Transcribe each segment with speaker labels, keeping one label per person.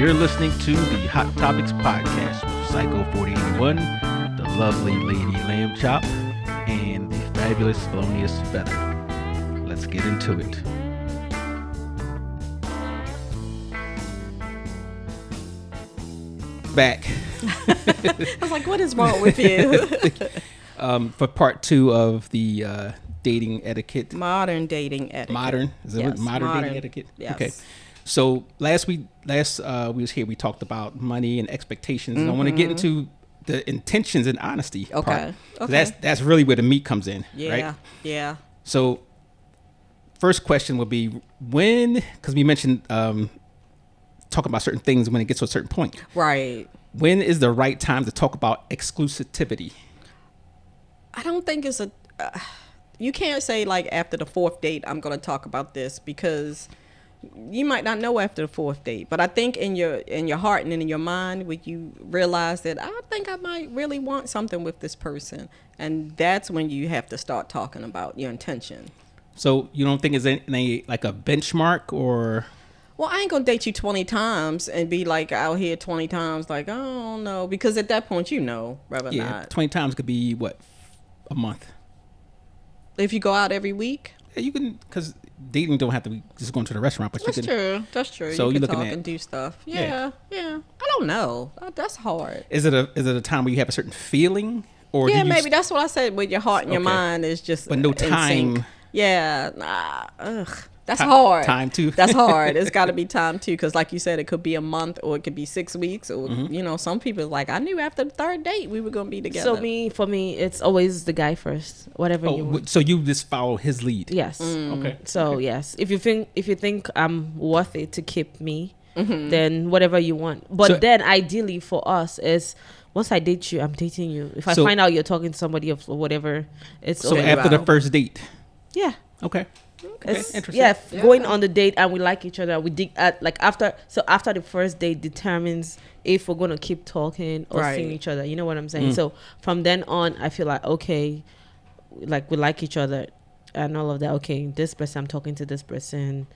Speaker 1: You're listening to the Hot Topix Podcast with Psycho 4081, the lovely Lady Lamb Chop, and the fabulous Thelonious Feather. Let's get into it. Back.
Speaker 2: I was like, what is wrong with you?
Speaker 1: For part 2 of the dating etiquette.
Speaker 2: Modern dating etiquette.
Speaker 1: Modern? Is it
Speaker 2: Yes,
Speaker 1: modern dating etiquette?
Speaker 2: Yes.
Speaker 1: Okay. So last we was here, we talked about money and expectations. And I want to get into the intentions and honesty part.
Speaker 2: Okay.
Speaker 1: That's really where the meat comes in,
Speaker 2: Yeah.
Speaker 1: right?
Speaker 2: Yeah.
Speaker 1: So first question would be when, because we mentioned talking about certain things when it gets to a certain point.
Speaker 2: Right.
Speaker 1: When is the right time to talk about exclusivity?
Speaker 2: I don't think it's you can't say like after the 4th date, I'm going to talk about this, because you might not know after the 4th date. But I think in your heart and in your mind, when you realize that I think I might really want something with this person, and that's when you have to start talking about your intention.
Speaker 1: So you don't think it's any like a benchmark or?
Speaker 2: Well, I ain't gonna date you 20 times and be like out here 20 times like, I don't know, because at that point, whether or not.
Speaker 1: 20 times could be what, a month?
Speaker 2: If you go out every week.
Speaker 1: Yeah, you can, because dating don't have to be just going to the restaurant, but
Speaker 2: That's
Speaker 1: you can.
Speaker 2: true. That's true.
Speaker 1: So
Speaker 2: you
Speaker 1: you're
Speaker 2: can
Speaker 1: looking
Speaker 2: talk
Speaker 1: at
Speaker 2: and do stuff. Yeah. I don't know. That's hard.
Speaker 1: Is it a time where you have a certain feeling, or
Speaker 2: Yeah,
Speaker 1: do you
Speaker 2: maybe that's what I said. With your heart and your mind is just.
Speaker 1: But no
Speaker 2: in
Speaker 1: time.
Speaker 2: sync. Yeah. That's hard.
Speaker 1: Time too.
Speaker 2: That's hard. It's got to be time too, because like you said, it could be a month or it could be 6 weeks, or some people like, I knew after the 3rd date we were gonna be together.
Speaker 3: So for me, it's always the guy first. Whatever you want.
Speaker 1: So you just follow his lead.
Speaker 3: Yes.
Speaker 1: Okay.
Speaker 3: So yes, if you think I'm worth it to keep me, then whatever you want. But then ideally for us is, once I date you, I'm dating you. If I find out you're talking to somebody else or whatever, it's
Speaker 1: so after the first date.
Speaker 3: Yeah.
Speaker 1: Okay.
Speaker 3: It's,
Speaker 1: interesting.
Speaker 3: Going on the date and we like each other. We dig after the first date determines if we're gonna keep talking or seeing each other. You know what I'm saying? So from then on, I feel like, okay, like we like each other and all of that. Okay, this person, I'm talking to this person.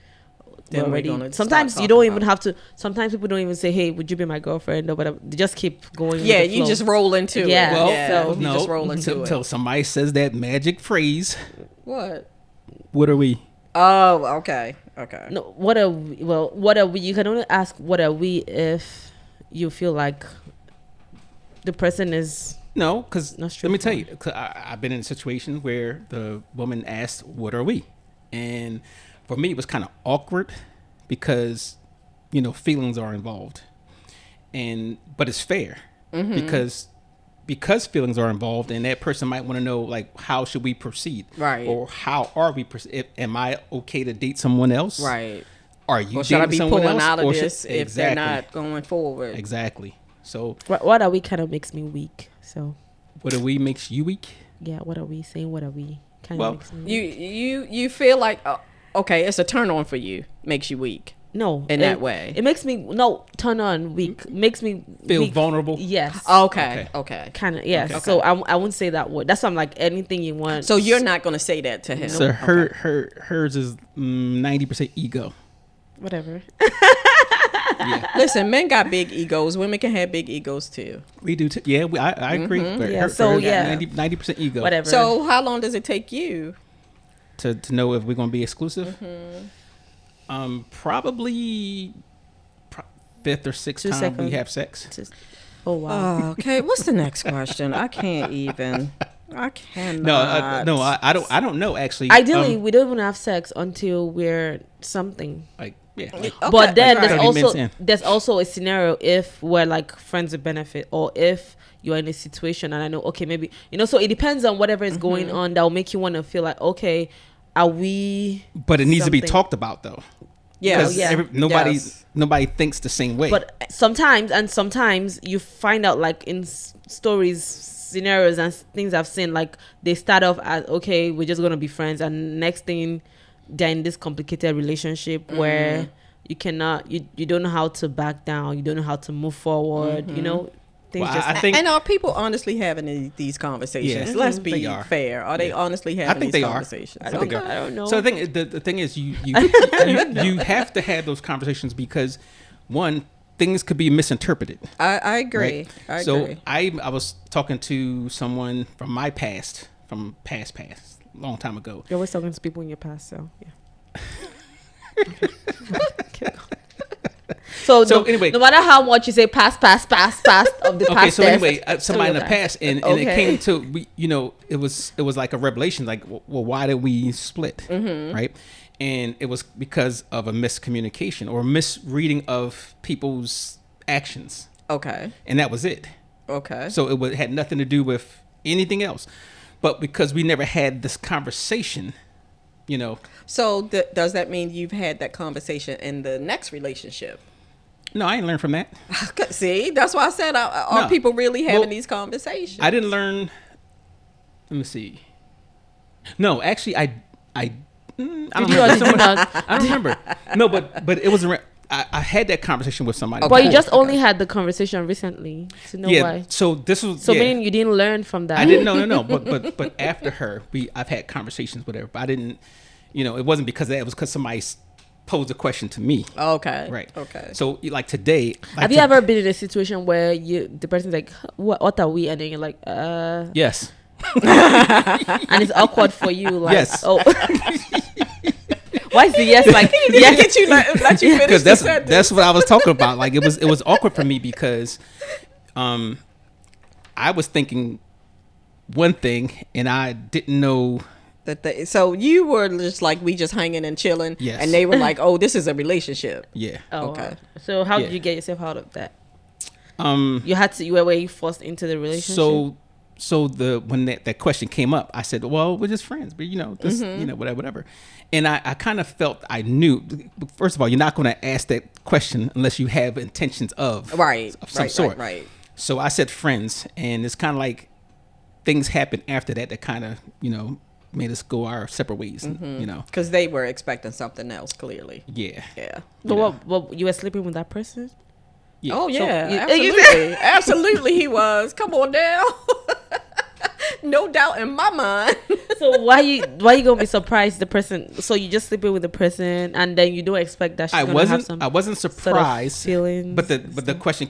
Speaker 2: Then
Speaker 3: we're ready. Sometimes you don't even have to. Sometimes people don't even say, "Hey, would you be my girlfriend?" or whatever. They just keep going.
Speaker 2: Yeah,
Speaker 3: with the
Speaker 2: you
Speaker 3: flow.
Speaker 2: just roll into it.
Speaker 3: Well,
Speaker 2: you just roll into it.
Speaker 1: Until somebody says that magic phrase.
Speaker 2: What
Speaker 1: are we?
Speaker 2: Oh, okay.
Speaker 3: No, what are we? Well, what are we? You can only ask what are we if you feel like the person is.
Speaker 1: No, because let me tell you, cause I've been in a situation where the woman asked, "What are we?" And for me, it was kind of awkward because, feelings are involved, but it's fair because feelings are involved, and that person might want to know, like, how should we proceed,
Speaker 2: right?
Speaker 1: Or how are we proceed? Am I okay to date someone else,
Speaker 2: right?
Speaker 1: Are you?
Speaker 2: Or should I be
Speaker 1: pulling
Speaker 2: out of this if they're not going forward?
Speaker 1: Exactly. So
Speaker 3: what are we kind of makes me weak. So
Speaker 1: what are we makes you weak?
Speaker 3: Yeah. What are we saying? What are we kind
Speaker 2: of makes me weak. You feel like okay, it's a turn on for you, makes you weak.
Speaker 3: No,
Speaker 2: in that way.
Speaker 3: It makes me turn on weak. Makes me
Speaker 1: feel
Speaker 3: weak.
Speaker 1: Vulnerable.
Speaker 3: Yes.
Speaker 2: Okay.
Speaker 3: Kind of. Yes. Okay. So I wouldn't say that word. That's why I'm like, anything you want.
Speaker 2: So you're not going to say that to him.
Speaker 1: So hers is 90% ego.
Speaker 3: Whatever.
Speaker 2: Yeah. Listen, men got big egos. Women can have big egos too.
Speaker 1: We do too. Yeah, I agree.
Speaker 3: Yeah.
Speaker 1: Her 90% ego.
Speaker 3: Whatever.
Speaker 2: So how long does it take you
Speaker 1: to know if we're going to be exclusive? Probably 5th or 6th time we have sex.
Speaker 3: Oh wow.
Speaker 2: Oh, okay. What's the next question? I can't even. I cannot.
Speaker 1: No. I don't know actually.
Speaker 3: Ideally, we don't even have sex until we're something.
Speaker 1: Like yeah. Like,
Speaker 2: okay.
Speaker 3: But then
Speaker 1: right.
Speaker 3: there's also a scenario if we're like friends with benefit, or if you're in a situation and I know, okay, maybe so it depends on whatever is going on that will make you want to feel like, okay, are we?
Speaker 1: But it needs to be talked about though.
Speaker 2: Yeah,
Speaker 1: nobody thinks the same way.
Speaker 3: But sometimes you find out, like in stories, scenarios, and things I've seen, like they start off as, okay, we're just gonna be friends, and next thing they're in this complicated relationship where you cannot, you don't know how to back down, you don't know how to move forward, things
Speaker 1: Well,
Speaker 3: just.
Speaker 2: And are people honestly having these conversations?
Speaker 1: Yes.
Speaker 2: Let's be fair. Are they honestly having these conversations?
Speaker 1: I think they are.
Speaker 3: I don't know.
Speaker 1: So the thing is, you have to have those conversations because, one, things could be misinterpreted.
Speaker 2: I agree.
Speaker 1: Right?
Speaker 2: I
Speaker 1: so
Speaker 2: agree.
Speaker 1: I was talking to someone from my past, long time ago.
Speaker 3: You're always talking to people in your past, so yeah. So
Speaker 1: anyway,
Speaker 3: no matter how much you say past of the past.
Speaker 1: Okay, so
Speaker 3: death,
Speaker 1: anyway, somebody in the past, and it came to it was like a revelation. Like, well, why did we split?
Speaker 2: Mm-hmm.
Speaker 1: Right, and it was because of a miscommunication or misreading of people's actions.
Speaker 2: Okay.
Speaker 1: And that was it.
Speaker 2: Okay.
Speaker 1: So it had nothing to do with anything else, but because we never had this conversation,
Speaker 2: So does that mean you've had that conversation in the next relationship?
Speaker 1: No, I ain't learned from that.
Speaker 2: See, that's why I said, are people really having these conversations?
Speaker 1: I didn't learn. Let me see. No, actually, I don't remember. I don't remember. No, but it was. I had that conversation with somebody.
Speaker 3: But you just only had the conversation recently to know why.
Speaker 1: So this was.
Speaker 3: So meaning you didn't learn from that.
Speaker 1: I didn't. No. But after her, I've had conversations with her. But I didn't. It wasn't because of that. It was because somebody posed a question to me.
Speaker 2: Okay.
Speaker 1: Right.
Speaker 2: Okay.
Speaker 1: So like today.
Speaker 3: Have you ever been in a situation where the person's like, what are we? And then you're like,
Speaker 1: Yes.
Speaker 3: And it's awkward for you. Like,
Speaker 1: yes.
Speaker 3: Oh. Why is the yes like?
Speaker 2: Yes. Let you finish the sentence.
Speaker 1: That's what I was talking about. Like it was awkward for me because, I was thinking one thing and I didn't know.
Speaker 2: So you were just like, we just hanging and chilling.
Speaker 1: Yes.
Speaker 2: And they were like, oh, this is a relationship.
Speaker 1: Yeah.
Speaker 3: Oh,
Speaker 2: okay.
Speaker 3: So how did you get yourself out of that? You were you forced into the relationship.
Speaker 1: So when that question came up, I said, well, we're just friends, but whatever. And I kind of felt I knew. First of all, you're not going to ask that question unless you have intentions of some sort.
Speaker 2: Right.
Speaker 1: So I said friends, and it's kind of like things happened after that kind of made us go our separate ways.
Speaker 2: Because they were expecting something else. Clearly.
Speaker 1: Yeah.
Speaker 3: But what you were sleeping with that person?
Speaker 1: Yeah.
Speaker 2: Oh yeah,
Speaker 3: So
Speaker 2: absolutely, absolutely, he was. Come on down. No doubt in my mind.
Speaker 3: So why you gonna be surprised the person? So you just sleeping with the person and then you don't expect that she's gonna have some.
Speaker 1: I wasn't surprised.
Speaker 3: Sort of feelings.
Speaker 1: But the question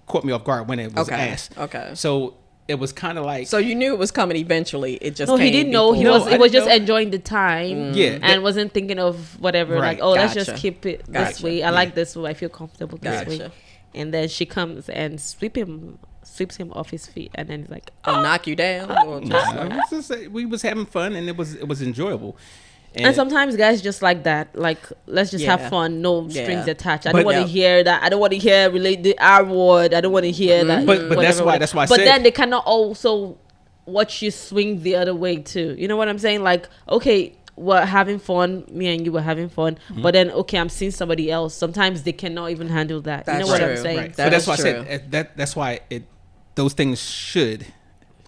Speaker 1: caught me off guard when it was asked.
Speaker 2: Okay.
Speaker 1: So it was kind of like.
Speaker 2: So you knew it was coming eventually. It just
Speaker 3: he didn't know. He was just enjoying the time.
Speaker 1: Yeah.
Speaker 3: And wasn't thinking of whatever.
Speaker 1: Right.
Speaker 3: Like, let's just keep it this way. I like this way. I feel comfortable this way. And then she comes and sweeps him off his feet, and then he's like,
Speaker 2: "I'll knock you down." Or
Speaker 1: we was having fun, and it was enjoyable.
Speaker 3: And sometimes guys just like that. Like, let's just have fun, no strings attached. I don't want to hear that. I don't want to hear the R word. I don't want to hear that.
Speaker 1: But that's why I said.
Speaker 3: But then they cannot also watch you swing the other way too. You know what I'm saying? Like, okay, we're having fun. Me and you were having fun. But then, okay, I'm seeing somebody else. Sometimes they cannot even handle that.
Speaker 2: That's
Speaker 3: you know what
Speaker 2: true.
Speaker 3: I'm saying?
Speaker 1: Right. That's why I said that's why those things should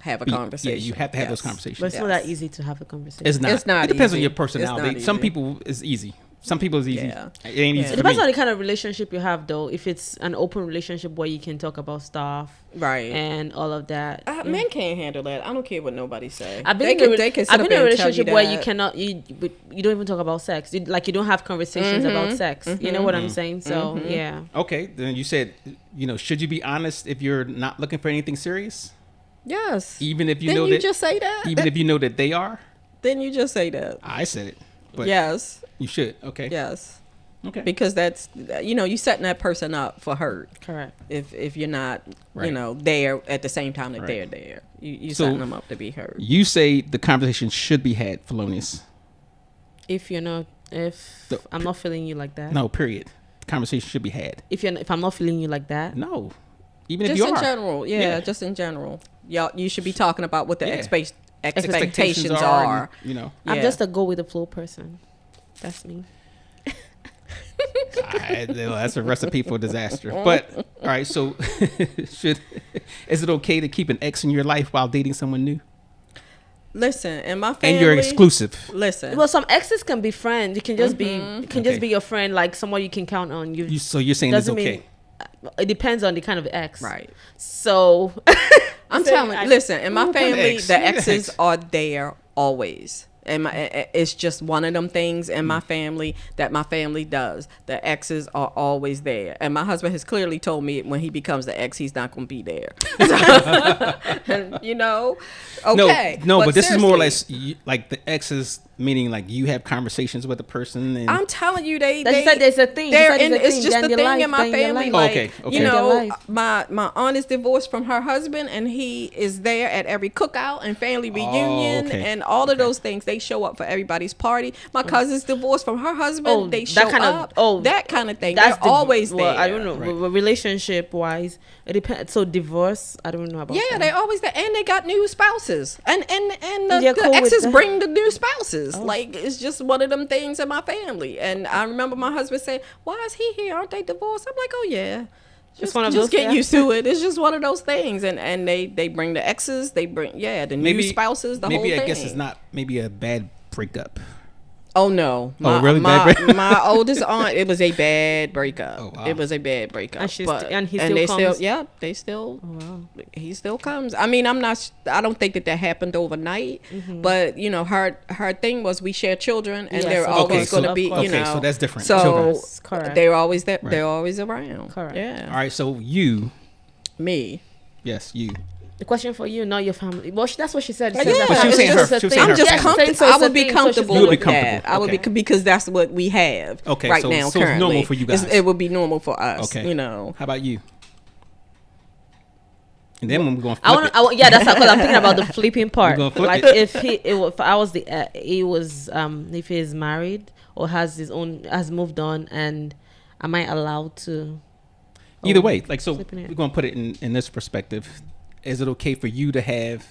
Speaker 2: have a conversation.
Speaker 1: Yeah, you have to have those conversations.
Speaker 3: But it's not that easy to have a conversation.
Speaker 1: It's not. It depends on your personality.
Speaker 2: Some
Speaker 1: Some people is easy. Some people is easy.
Speaker 2: Yeah.
Speaker 1: It ain't easy.
Speaker 3: It depends on the kind of relationship you have, though. If it's an open relationship where you can talk about stuff,
Speaker 2: right,
Speaker 3: and all of that,
Speaker 2: men can't handle that. I don't care what nobody say.
Speaker 3: I've been in a relationship where you cannot, you don't even talk about sex. You don't have conversations about sex. You know what I'm saying? So yeah.
Speaker 1: Okay, then you said, should you be honest if you're not looking for anything serious?
Speaker 2: Yes.
Speaker 1: Even if
Speaker 2: you just say that.
Speaker 1: Even if you know that they are.
Speaker 2: Then you just say that.
Speaker 1: I said it. But
Speaker 2: yes.
Speaker 1: You should. Okay.
Speaker 2: Yes.
Speaker 1: Okay.
Speaker 2: Because that's you setting that person up for hurt.
Speaker 3: Correct.
Speaker 2: If you're not there at the same time that they're there, you setting them up to be hurt.
Speaker 1: You say the conversation should be had, Felonious.
Speaker 3: If I'm not feeling you like that.
Speaker 1: No. Period. The conversation should be had.
Speaker 3: If I'm not feeling you like that.
Speaker 1: No. Even
Speaker 2: just
Speaker 1: if you are.
Speaker 2: Just in general. Yeah. Just in general. You should be talking about what the expectations are.
Speaker 3: I'm just a go with the flow person. That's me.
Speaker 1: That's a recipe for disaster. But all right, so is it okay to keep an ex in your life while dating someone new?
Speaker 2: Listen, in my family,
Speaker 1: and you're exclusive.
Speaker 2: Listen,
Speaker 3: well, some exes can be friends. You can just just be your friend, like someone you can count on.
Speaker 1: So you're saying it's okay?
Speaker 3: It depends on the kind of ex,
Speaker 2: right?
Speaker 3: So
Speaker 2: I'm telling you, listen, in my family, the exes are there always. And it's just one of them things in my family that my family does. The exes are always there. And my husband has clearly told me when he becomes the ex, he's not going to be there. And, you know, okay.
Speaker 1: No, but this is more or less like the exes, meaning like you have conversations with the person. And
Speaker 2: I'm telling you,
Speaker 3: said there's a thing.
Speaker 2: It's just a thing in my family. Like,
Speaker 1: okay.
Speaker 2: you know, my aunt is divorced from her husband, and he is there at every cookout and family reunion and all of those things. They show up for everybody's party. My cousin's divorced from her husband. They show up. That kind of thing. They're always there.
Speaker 3: I don't know. Right. Relationship wise, it depends. So divorce, I don't know about.
Speaker 2: Yeah, they're always there, and they got new spouses, and the exes bring the new spouses. Like, it's just one of them things in my family. And I remember my husband saying, "Why is he here? Aren't they divorced?" I'm like, "Oh yeah." Just get used to it. It's just one of those things, and they bring the exes, they bring the new spouses, the whole thing.
Speaker 1: Maybe I guess it's not maybe a bad breakup.
Speaker 2: Oh no!
Speaker 1: Really bad breakup?
Speaker 2: My oldest aunt, it was a bad breakup.
Speaker 1: Oh, wow.
Speaker 2: It was a bad breakup.
Speaker 3: And he
Speaker 2: still comes. I mean, I don't think that happened overnight, but you know, her thing was we share children, and they're always going to be, you know.
Speaker 1: So that's different.
Speaker 2: So
Speaker 3: correct.
Speaker 2: they're always there. Right. They're always around.
Speaker 3: Correct.
Speaker 2: Yeah.
Speaker 1: All right. So
Speaker 2: me.
Speaker 1: Yes, you.
Speaker 3: The question for you, not your family. Well, that's what she said.
Speaker 2: Yeah,
Speaker 1: but she was saying her.
Speaker 2: I'm just comfortable. I would be comfortable with that.
Speaker 1: I
Speaker 2: would be because that's what we have right now.
Speaker 1: So
Speaker 2: currently,
Speaker 1: it's normal for you guys.
Speaker 2: It would be normal for us.
Speaker 1: Okay.
Speaker 2: You know.
Speaker 1: How about you? And then when we're going,
Speaker 3: that's because I'm thinking about the flipping part. Like if he's married or has moved on, and am I allowed to?
Speaker 1: Either way, like, so we're going to put it in this perspective. Is it okay for you to have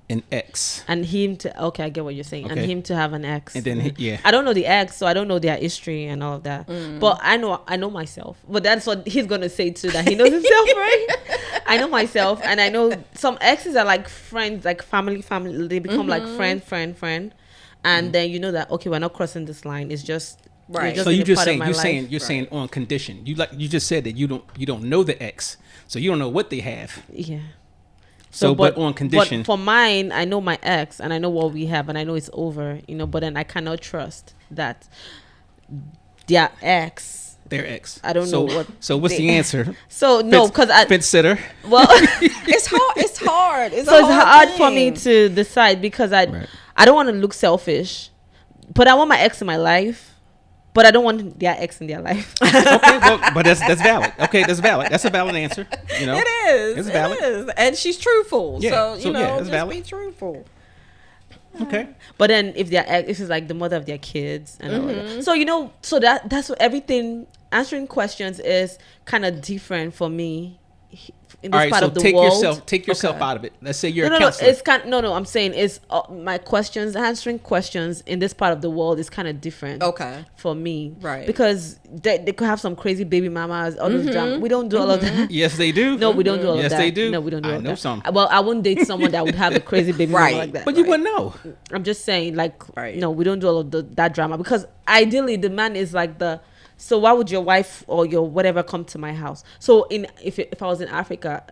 Speaker 1: an ex
Speaker 3: and him to? Okay, I get what you're saying. Okay. And him to have an ex,
Speaker 1: and then
Speaker 3: I don't know the ex, so I don't know their history and all of that. But I know myself. But that's what he's gonna say too. That he knows himself, right? I know myself, and I know some exes are like friends, like family. They become like friend, and then you know that okay, we're not crossing this line. It's just.
Speaker 2: Right.
Speaker 1: So you're saying on condition. You just said that you don't know the ex, so you don't know what they have.
Speaker 3: Yeah.
Speaker 1: So but on condition.
Speaker 3: But for mine, I know my ex and I know what we have and I know it's over, you know, but then I cannot trust that their ex. I don't know what.
Speaker 1: So what's the answer?
Speaker 3: So no, because
Speaker 1: fence sitter.
Speaker 3: Well,
Speaker 2: it's hard. It's
Speaker 3: hard for me to decide because I don't want to look selfish, but I want my ex in my life. But I don't want their ex in their life.
Speaker 1: Okay, well, but that's valid. Okay, that's valid. That's a valid answer. You know,
Speaker 2: it is.
Speaker 1: It's valid.
Speaker 2: It is. And she's truthful.
Speaker 1: Yeah.
Speaker 2: So you know,
Speaker 1: just
Speaker 2: valid. Be truthful.
Speaker 1: Okay.
Speaker 3: But then if it's like the mother of their kids and all that. So you know, so that's what everything answering questions is kind of different for me. In this part of the world.
Speaker 1: Take yourself out of it. Let's say you're a counselor.
Speaker 3: I'm saying it's my questions, answering questions in this part of the world is kind of different.
Speaker 2: Okay.
Speaker 3: For me,
Speaker 2: right?
Speaker 3: Because they could have some crazy baby mamas, all those drama. We don't do all of that.
Speaker 1: Yes, they do.
Speaker 3: No, we don't do all of that.
Speaker 1: Yes, they do.
Speaker 3: No, we don't do all of that.
Speaker 1: I know some.
Speaker 3: Well, I wouldn't date someone that would have a crazy baby mama like that.
Speaker 1: But you wouldn't know.
Speaker 3: I'm just saying, like, no, we don't do all of that drama because ideally the man is like the. So why would your wife or your whatever come to my house? So if I was in Africa,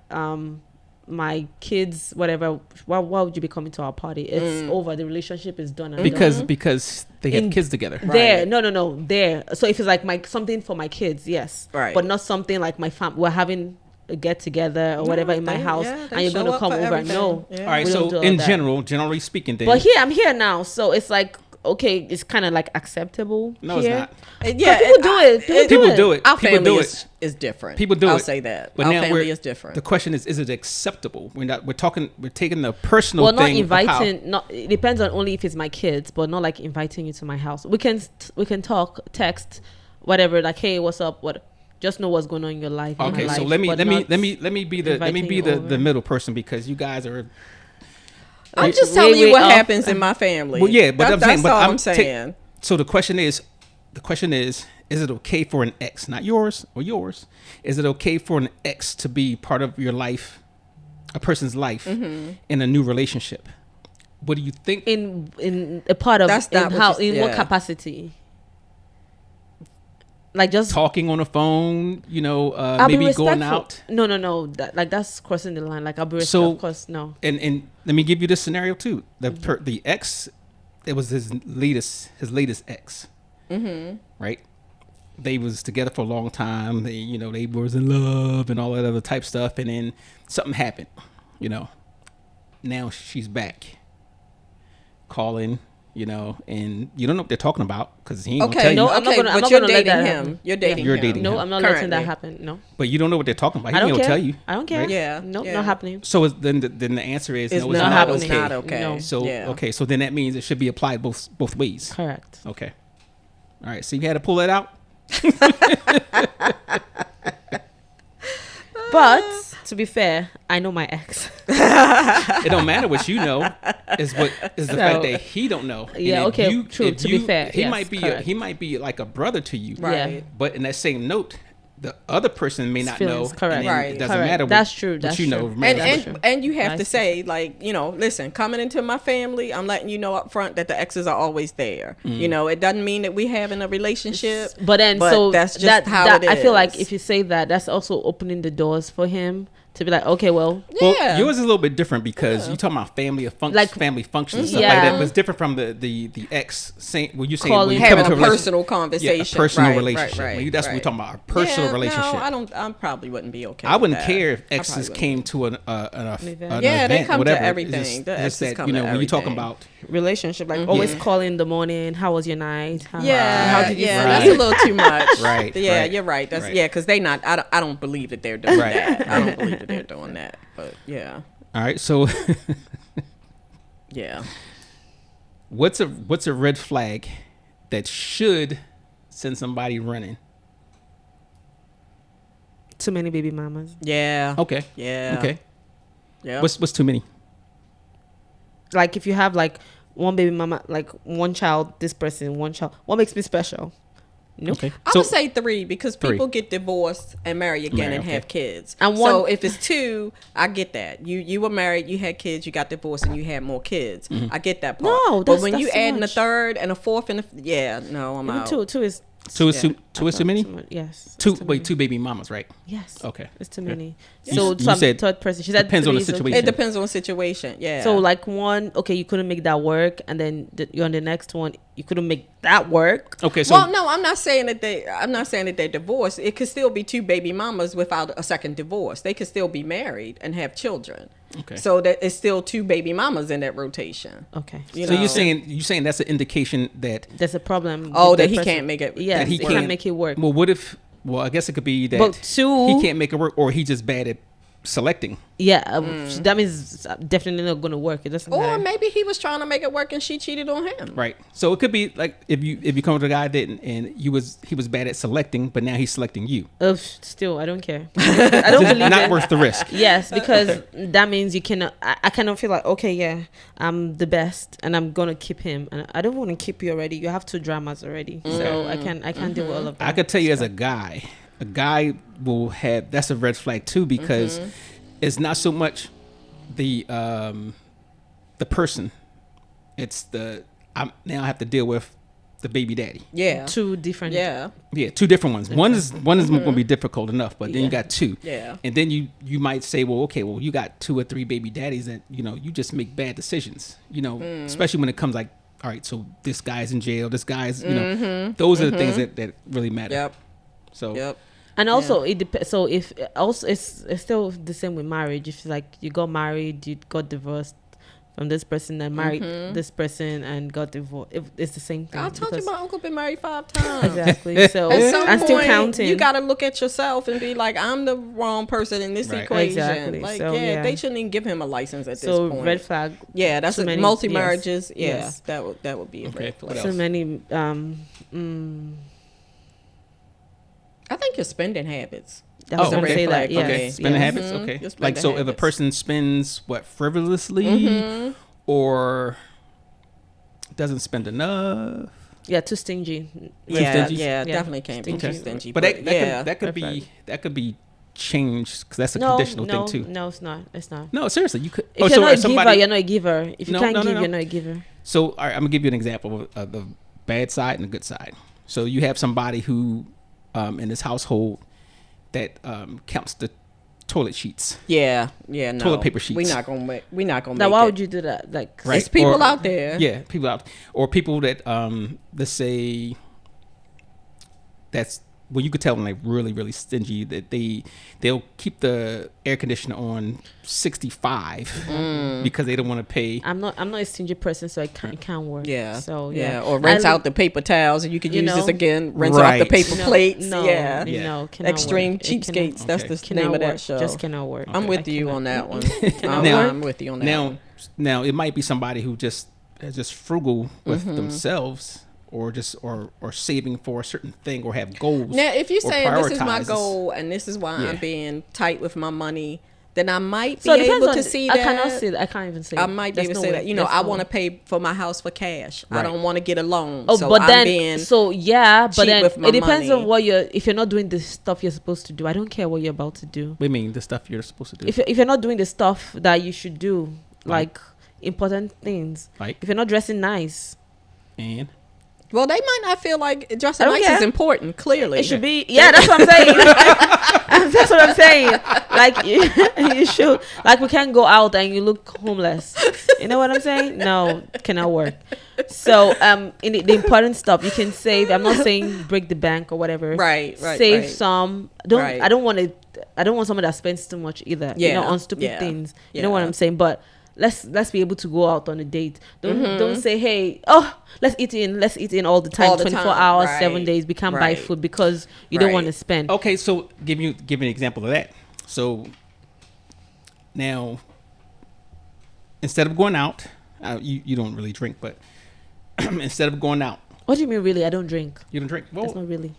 Speaker 3: my kids, whatever, why would you be coming to our party? It's over. The relationship is done.
Speaker 1: Because they have kids together.
Speaker 3: There, no, there. So if it's like something for my kids, yes,
Speaker 2: right,
Speaker 3: but not something like my fam. We're having a get together or whatever in my house, and you're gonna come over. No,
Speaker 1: all right. So in generally speaking, then.
Speaker 3: But I'm here now, so it's like. Okay, it's kind of like acceptable.
Speaker 1: No,
Speaker 3: here.
Speaker 1: It's
Speaker 3: not. Yeah, people do it.
Speaker 1: People do it.
Speaker 2: Our family is different.
Speaker 1: People do it.
Speaker 2: I'll say that.
Speaker 1: But
Speaker 2: our
Speaker 1: now
Speaker 2: family is different.
Speaker 1: The question is it acceptable? We're taking the personal thing.
Speaker 3: Well, not inviting. It depends on only if it's my kids, but not like inviting you to my house. We can talk, text, whatever. Like, hey, what's up? What? Just know what's going on in your life.
Speaker 1: Okay, so let me be the middle person because you guys are.
Speaker 2: I'm just telling you what happens in my family.
Speaker 1: Well, yeah, but
Speaker 2: that's all I'm saying.
Speaker 1: So the question is, is it okay for an ex, not yours or yours? Is it okay for an ex to be part of your life, a person's life, in a new relationship? What do you think?
Speaker 3: In a part of what capacity? Like just
Speaker 1: talking on the phone, you know, maybe going out.
Speaker 3: No. That's crossing the line. Like I'll be respectful. Of course, no.
Speaker 1: And let me give you this scenario too. The ex it was his latest ex. Mm-hmm. Right. They was together for a long time. They was in love and all that other type stuff. And then something happened. Now she's back, calling. And you don't know what they're talking about because he ain't gonna tell you.
Speaker 3: No, I'm not gonna.
Speaker 2: But you're
Speaker 3: let that
Speaker 2: dating
Speaker 3: happen.
Speaker 2: him. You're dating
Speaker 1: You're
Speaker 2: him.
Speaker 1: dating
Speaker 3: No,
Speaker 1: him.
Speaker 3: I'm not
Speaker 2: Currently.
Speaker 3: letting that happen. No,
Speaker 1: But you don't know what they're talking about. He
Speaker 3: I
Speaker 1: ain't
Speaker 3: don't
Speaker 1: gonna
Speaker 3: care.
Speaker 1: tell you.
Speaker 3: I don't care.
Speaker 1: Right?
Speaker 2: Yeah.
Speaker 3: No,
Speaker 2: yeah.
Speaker 3: not happening.
Speaker 1: So then the answer is
Speaker 2: It's
Speaker 1: no, it's
Speaker 2: not
Speaker 1: not
Speaker 3: happening.
Speaker 1: okay.
Speaker 2: Not okay.
Speaker 3: No.
Speaker 1: So
Speaker 2: Yeah.
Speaker 1: okay, so then that means it should be applied both ways.
Speaker 3: Correct.
Speaker 1: Okay. All right. So you had to pull that out.
Speaker 3: But to be fair, I know my ex.
Speaker 1: It don't matter what you know. Is the fact that he don't know. And
Speaker 3: Yeah,
Speaker 1: if
Speaker 3: okay, true, to be fair,
Speaker 1: he
Speaker 3: yes,
Speaker 1: might be
Speaker 3: correct.
Speaker 1: he might be like a brother to you.
Speaker 2: Right.
Speaker 3: Yeah.
Speaker 1: But in that same note, the other person may not
Speaker 3: Feelings,
Speaker 1: know.
Speaker 3: correct.
Speaker 1: And then
Speaker 2: Right.
Speaker 1: It doesn't
Speaker 3: Correct.
Speaker 1: matter.
Speaker 3: That's true,
Speaker 1: What
Speaker 3: that's
Speaker 1: you know.
Speaker 3: true.
Speaker 1: matters.
Speaker 2: And
Speaker 3: That's
Speaker 2: and you have
Speaker 3: I
Speaker 2: to
Speaker 3: see.
Speaker 2: say, like, listen, coming into my family, I'm letting you know up front that the exes are always there. It doesn't mean that we having a relationship.
Speaker 3: But then,
Speaker 2: But
Speaker 3: so
Speaker 2: that's just how it
Speaker 3: I feel like
Speaker 2: is.
Speaker 3: if you say that, that's also opening the doors for him to be like, okay, well,
Speaker 1: Well,
Speaker 2: Yeah.
Speaker 1: yours is a little bit different because you're talking about family
Speaker 3: Like-
Speaker 1: family functions and stuff
Speaker 3: Yeah.
Speaker 1: like that. But it's different from the ex saying when you saying
Speaker 3: Calling-
Speaker 1: when you
Speaker 3: Having
Speaker 1: come
Speaker 2: having
Speaker 1: into
Speaker 2: a
Speaker 1: relationship-
Speaker 2: personal conversation.
Speaker 1: Yeah, a personal
Speaker 2: Right,
Speaker 1: relationship.
Speaker 2: right,
Speaker 1: When that's what we're
Speaker 2: right.
Speaker 1: talking about, a personal
Speaker 2: Yeah,
Speaker 1: relationship.
Speaker 2: No, I probably wouldn't be okay.
Speaker 1: I
Speaker 2: with
Speaker 1: wouldn't
Speaker 2: that.
Speaker 1: care if
Speaker 2: I
Speaker 1: exes
Speaker 2: probably
Speaker 1: came to an
Speaker 3: event.
Speaker 2: Yeah, they
Speaker 1: event,
Speaker 2: come to
Speaker 1: whatever.
Speaker 2: everything.
Speaker 1: It's just,
Speaker 2: The
Speaker 1: it's
Speaker 2: exes
Speaker 1: that
Speaker 2: come to
Speaker 1: when you're talking
Speaker 2: everything.
Speaker 1: about
Speaker 3: relationship, like always calling in the morning. How was your night?
Speaker 2: Yeah,
Speaker 3: How did you
Speaker 2: yeah,
Speaker 3: sleep?
Speaker 2: that's a little too much.
Speaker 1: Right,
Speaker 2: Yeah,
Speaker 1: right,
Speaker 2: you're right. That's
Speaker 1: right.
Speaker 2: yeah, because they not. I don't believe that they're doing
Speaker 1: Right,
Speaker 2: that. I don't believe that they're doing that. But yeah,
Speaker 1: all right. So
Speaker 2: yeah.
Speaker 1: what's a red flag that should send somebody running?
Speaker 3: Too many baby mamas.
Speaker 2: Yeah.
Speaker 1: Okay.
Speaker 2: Yeah.
Speaker 1: Okay.
Speaker 2: Yeah.
Speaker 1: What's too many?
Speaker 3: Like if you have like one baby mama, like one child, this person, one child. What makes me special? Nope.
Speaker 1: Okay.
Speaker 2: I
Speaker 1: So
Speaker 2: would say 3 because
Speaker 1: Three.
Speaker 2: people get divorced and marry again
Speaker 1: Marry,
Speaker 2: and
Speaker 1: okay.
Speaker 2: have kids.
Speaker 3: And
Speaker 2: so
Speaker 3: one-
Speaker 2: if it's 2, I get that. You were married, you had kids, you got divorced, and you had more kids. I get that part.
Speaker 3: No,
Speaker 2: but
Speaker 3: that's-
Speaker 2: when you
Speaker 3: that's too
Speaker 2: add a
Speaker 3: much.
Speaker 2: 3rd and a 4th and no, I'm
Speaker 3: Even
Speaker 2: out.
Speaker 3: two is
Speaker 1: two is
Speaker 2: Yeah.
Speaker 1: too many.
Speaker 3: much. Yes.
Speaker 1: Two
Speaker 3: it's too many.
Speaker 1: two baby mamas, right?
Speaker 3: Yes.
Speaker 1: Okay.
Speaker 3: It's too
Speaker 1: Okay.
Speaker 3: many.
Speaker 1: You-
Speaker 3: So
Speaker 1: you
Speaker 3: some
Speaker 1: said
Speaker 3: third person. She said
Speaker 1: depends on the
Speaker 3: 3, so-
Speaker 1: situation.
Speaker 2: It depends on the situation. Yeah.
Speaker 3: So like one, okay, you couldn't make that work, and then you're on the next one, you couldn't make that work.
Speaker 1: Okay. So
Speaker 2: well, no, I'm not saying that they're divorced. It could still be 2 baby mamas without a second divorce. They could still be married and have children.
Speaker 1: Okay.
Speaker 2: So that it's still 2 baby mamas in that rotation.
Speaker 3: Okay.
Speaker 2: You
Speaker 1: so
Speaker 2: know.
Speaker 1: you're saying that's an indication that
Speaker 3: There's a problem.
Speaker 2: Oh,
Speaker 3: with
Speaker 2: that he
Speaker 3: person.
Speaker 2: can't make it.
Speaker 3: Yes,
Speaker 1: that he
Speaker 3: he
Speaker 1: can't
Speaker 3: can't make it work.
Speaker 1: Well, what if? Well, I guess it could be that
Speaker 3: But 2
Speaker 1: he can't make it work, or he just bad at selecting.
Speaker 3: Yeah, that means it's definitely not going to work. It doesn't
Speaker 2: Or
Speaker 3: matter.
Speaker 2: maybe he was trying to make it work and she cheated on him.
Speaker 1: Right. So it could be like if you come to a guy that and he was bad at selecting, but now he's selecting you.
Speaker 3: Still, I don't care. I don't believe
Speaker 1: Not
Speaker 3: it.
Speaker 1: worth the risk.
Speaker 3: Yes, because that means you cannot. I cannot feel like, okay, yeah, I'm the best, and I'm gonna keep him, and I don't want to keep you already. You have 2 dramas already, so I can't deal with all of that.
Speaker 1: I could tell you as a guy will have that's a red flag too because it's not so much the person, it's I now have to deal with the baby daddy.
Speaker 2: Yeah.
Speaker 3: 2 different.
Speaker 2: Yeah.
Speaker 1: Yeah, 2 different ones. One is going to be difficult enough, but then you
Speaker 3: Yeah.
Speaker 1: got 2.
Speaker 2: Yeah.
Speaker 1: And then you might say, well, okay, well you got 2 or 3 baby daddies that you just make bad decisions. Especially when it comes like, all right, so this guy's in jail, this guy's those are the things that really matter.
Speaker 2: Yep.
Speaker 1: So
Speaker 2: Yep.
Speaker 3: And also it depends. So if also it's still the same with marriage. If like you got married, you got divorced from this person, and married this person and got divorced, it's the same thing.
Speaker 2: I told you
Speaker 3: because-
Speaker 2: my uncle been married 5 times.
Speaker 3: Exactly. So
Speaker 2: At some
Speaker 3: I'm
Speaker 2: point,
Speaker 3: still counting.
Speaker 2: you got to look at yourself and be like, I'm the wrong person in this
Speaker 1: Right.
Speaker 2: equation.
Speaker 3: Exactly.
Speaker 2: Like,
Speaker 3: So, yeah.
Speaker 2: they shouldn't even give him a license at
Speaker 3: so
Speaker 2: this point.
Speaker 3: red flag.
Speaker 2: Yeah, that's
Speaker 3: too many-
Speaker 2: multi marriages.
Speaker 3: yes,
Speaker 2: Yeah,
Speaker 3: yes.
Speaker 2: that would be a
Speaker 1: Okay,
Speaker 2: red
Speaker 1: what
Speaker 2: flag.
Speaker 3: So
Speaker 1: else?
Speaker 3: many.
Speaker 2: I think your spending habits.
Speaker 3: I was
Speaker 1: Oh,
Speaker 3: gonna
Speaker 1: okay.
Speaker 3: say that.
Speaker 2: Okay.
Speaker 3: Yes,
Speaker 1: Okay, spending
Speaker 3: yes.
Speaker 1: habits. Okay,
Speaker 2: Your
Speaker 1: like
Speaker 2: spending
Speaker 1: so, if a
Speaker 2: habits.
Speaker 1: person spends frivolously, or doesn't spend enough,
Speaker 3: Yeah, too stingy.
Speaker 2: Yeah,
Speaker 1: stingy?
Speaker 2: yeah,
Speaker 3: Yeah.
Speaker 2: definitely can't be too
Speaker 3: Stingy.
Speaker 2: stingy.
Speaker 1: but that could
Speaker 3: Red
Speaker 1: be changed because that's a
Speaker 3: No,
Speaker 1: conditional
Speaker 3: no,
Speaker 1: thing too.
Speaker 3: no, it's not. It's not.
Speaker 1: No, seriously, you could.
Speaker 3: If you're not a giver, you're not a giver. If you
Speaker 1: No,
Speaker 3: can't
Speaker 1: no, no,
Speaker 3: give,
Speaker 1: no.
Speaker 3: you're not a giver.
Speaker 1: So, all right, I'm gonna give you an example of the bad side and the good side. So, you have somebody who, in this household, that counts the toilet sheets.
Speaker 2: No.
Speaker 1: Toilet paper sheets.
Speaker 2: We're not gonna make
Speaker 3: Now, why
Speaker 2: it.
Speaker 3: would you do that? Like,
Speaker 1: Right.
Speaker 2: There's people
Speaker 1: Or-
Speaker 2: out there.
Speaker 1: Yeah, people out, or people that let's say that's well, you could tell them like really, really stingy that they'll keep the air conditioner on 65 because they don't want to pay.
Speaker 3: I'm not a stingy person, so it can't work.
Speaker 2: Yeah.
Speaker 3: So
Speaker 2: Or rinse out the paper towels, and you could use this again. Rinse off the
Speaker 1: Right.
Speaker 2: paper plates.
Speaker 3: No,
Speaker 2: yeah.
Speaker 3: no, cannot
Speaker 2: Extreme
Speaker 3: work. It cannot-
Speaker 2: cheapskates. That's
Speaker 1: Okay.
Speaker 2: the
Speaker 3: cannot
Speaker 2: name of
Speaker 3: work.
Speaker 2: that show.
Speaker 3: Just cannot work.
Speaker 2: I'm with
Speaker 3: I
Speaker 2: you
Speaker 3: cannot.
Speaker 2: on that one.
Speaker 1: Now-
Speaker 2: I'm with you on that
Speaker 1: Now,
Speaker 2: one.
Speaker 1: now it might be somebody who just is just frugal with themselves, or just or saving for a certain thing, or have goals.
Speaker 2: Now, if you're
Speaker 1: or
Speaker 2: saying this is my
Speaker 1: prioritizes.
Speaker 2: goal and this is why
Speaker 1: Yeah.
Speaker 2: I'm being tight with my money, then I might be
Speaker 3: So it depends
Speaker 2: able
Speaker 3: on
Speaker 2: to see
Speaker 3: I
Speaker 2: that.
Speaker 3: cannot say that. I can't even say.
Speaker 2: I might be able to say that. I want to pay for my house for cash. I
Speaker 1: Right.
Speaker 2: don't want to get a loan.
Speaker 3: Oh,
Speaker 2: so
Speaker 3: but
Speaker 2: I'm
Speaker 3: then
Speaker 2: being
Speaker 3: but
Speaker 2: cheap
Speaker 3: then
Speaker 2: with my
Speaker 3: it depends
Speaker 2: money.
Speaker 3: on if you're not doing the stuff you're supposed to do. I don't care what you're about to do.
Speaker 1: We mean the stuff you're supposed to do.
Speaker 3: If you're not doing the stuff that you should do, like important things,
Speaker 1: Like,
Speaker 3: if you're not dressing nice,
Speaker 1: and
Speaker 2: Well, they might not feel like dressing
Speaker 3: I don't
Speaker 2: nice
Speaker 3: care.
Speaker 2: is important. Clearly,
Speaker 3: it should be. Yeah, that's what I'm saying. That's what I'm saying. Like you should. Like we can't go out and you look homeless. You know what I'm saying? No, cannot work. So in the important stuff you can save. I'm not saying break the bank or whatever.
Speaker 2: Right.
Speaker 3: Save some.
Speaker 2: Right.
Speaker 3: I don't want someone that spends too much either.
Speaker 2: Yeah,
Speaker 3: on stupid
Speaker 2: yeah,
Speaker 3: things. You know what
Speaker 2: yeah.
Speaker 3: I'm saying? But let's be able to go out on a date. Don't say, hey, let's eat in all the time,
Speaker 2: All the
Speaker 3: 24
Speaker 2: time,
Speaker 3: hours,
Speaker 2: right,
Speaker 3: 7 days. We can't buy
Speaker 2: right.
Speaker 3: food because you don't
Speaker 2: Right.
Speaker 3: want to spend.
Speaker 1: okay, so give an example of that. So now, instead of going out, you don't really drink, but instead of going out,
Speaker 3: What do you mean, really? I don't drink.
Speaker 1: you don't drink.
Speaker 3: That's
Speaker 1: Well,
Speaker 3: not really.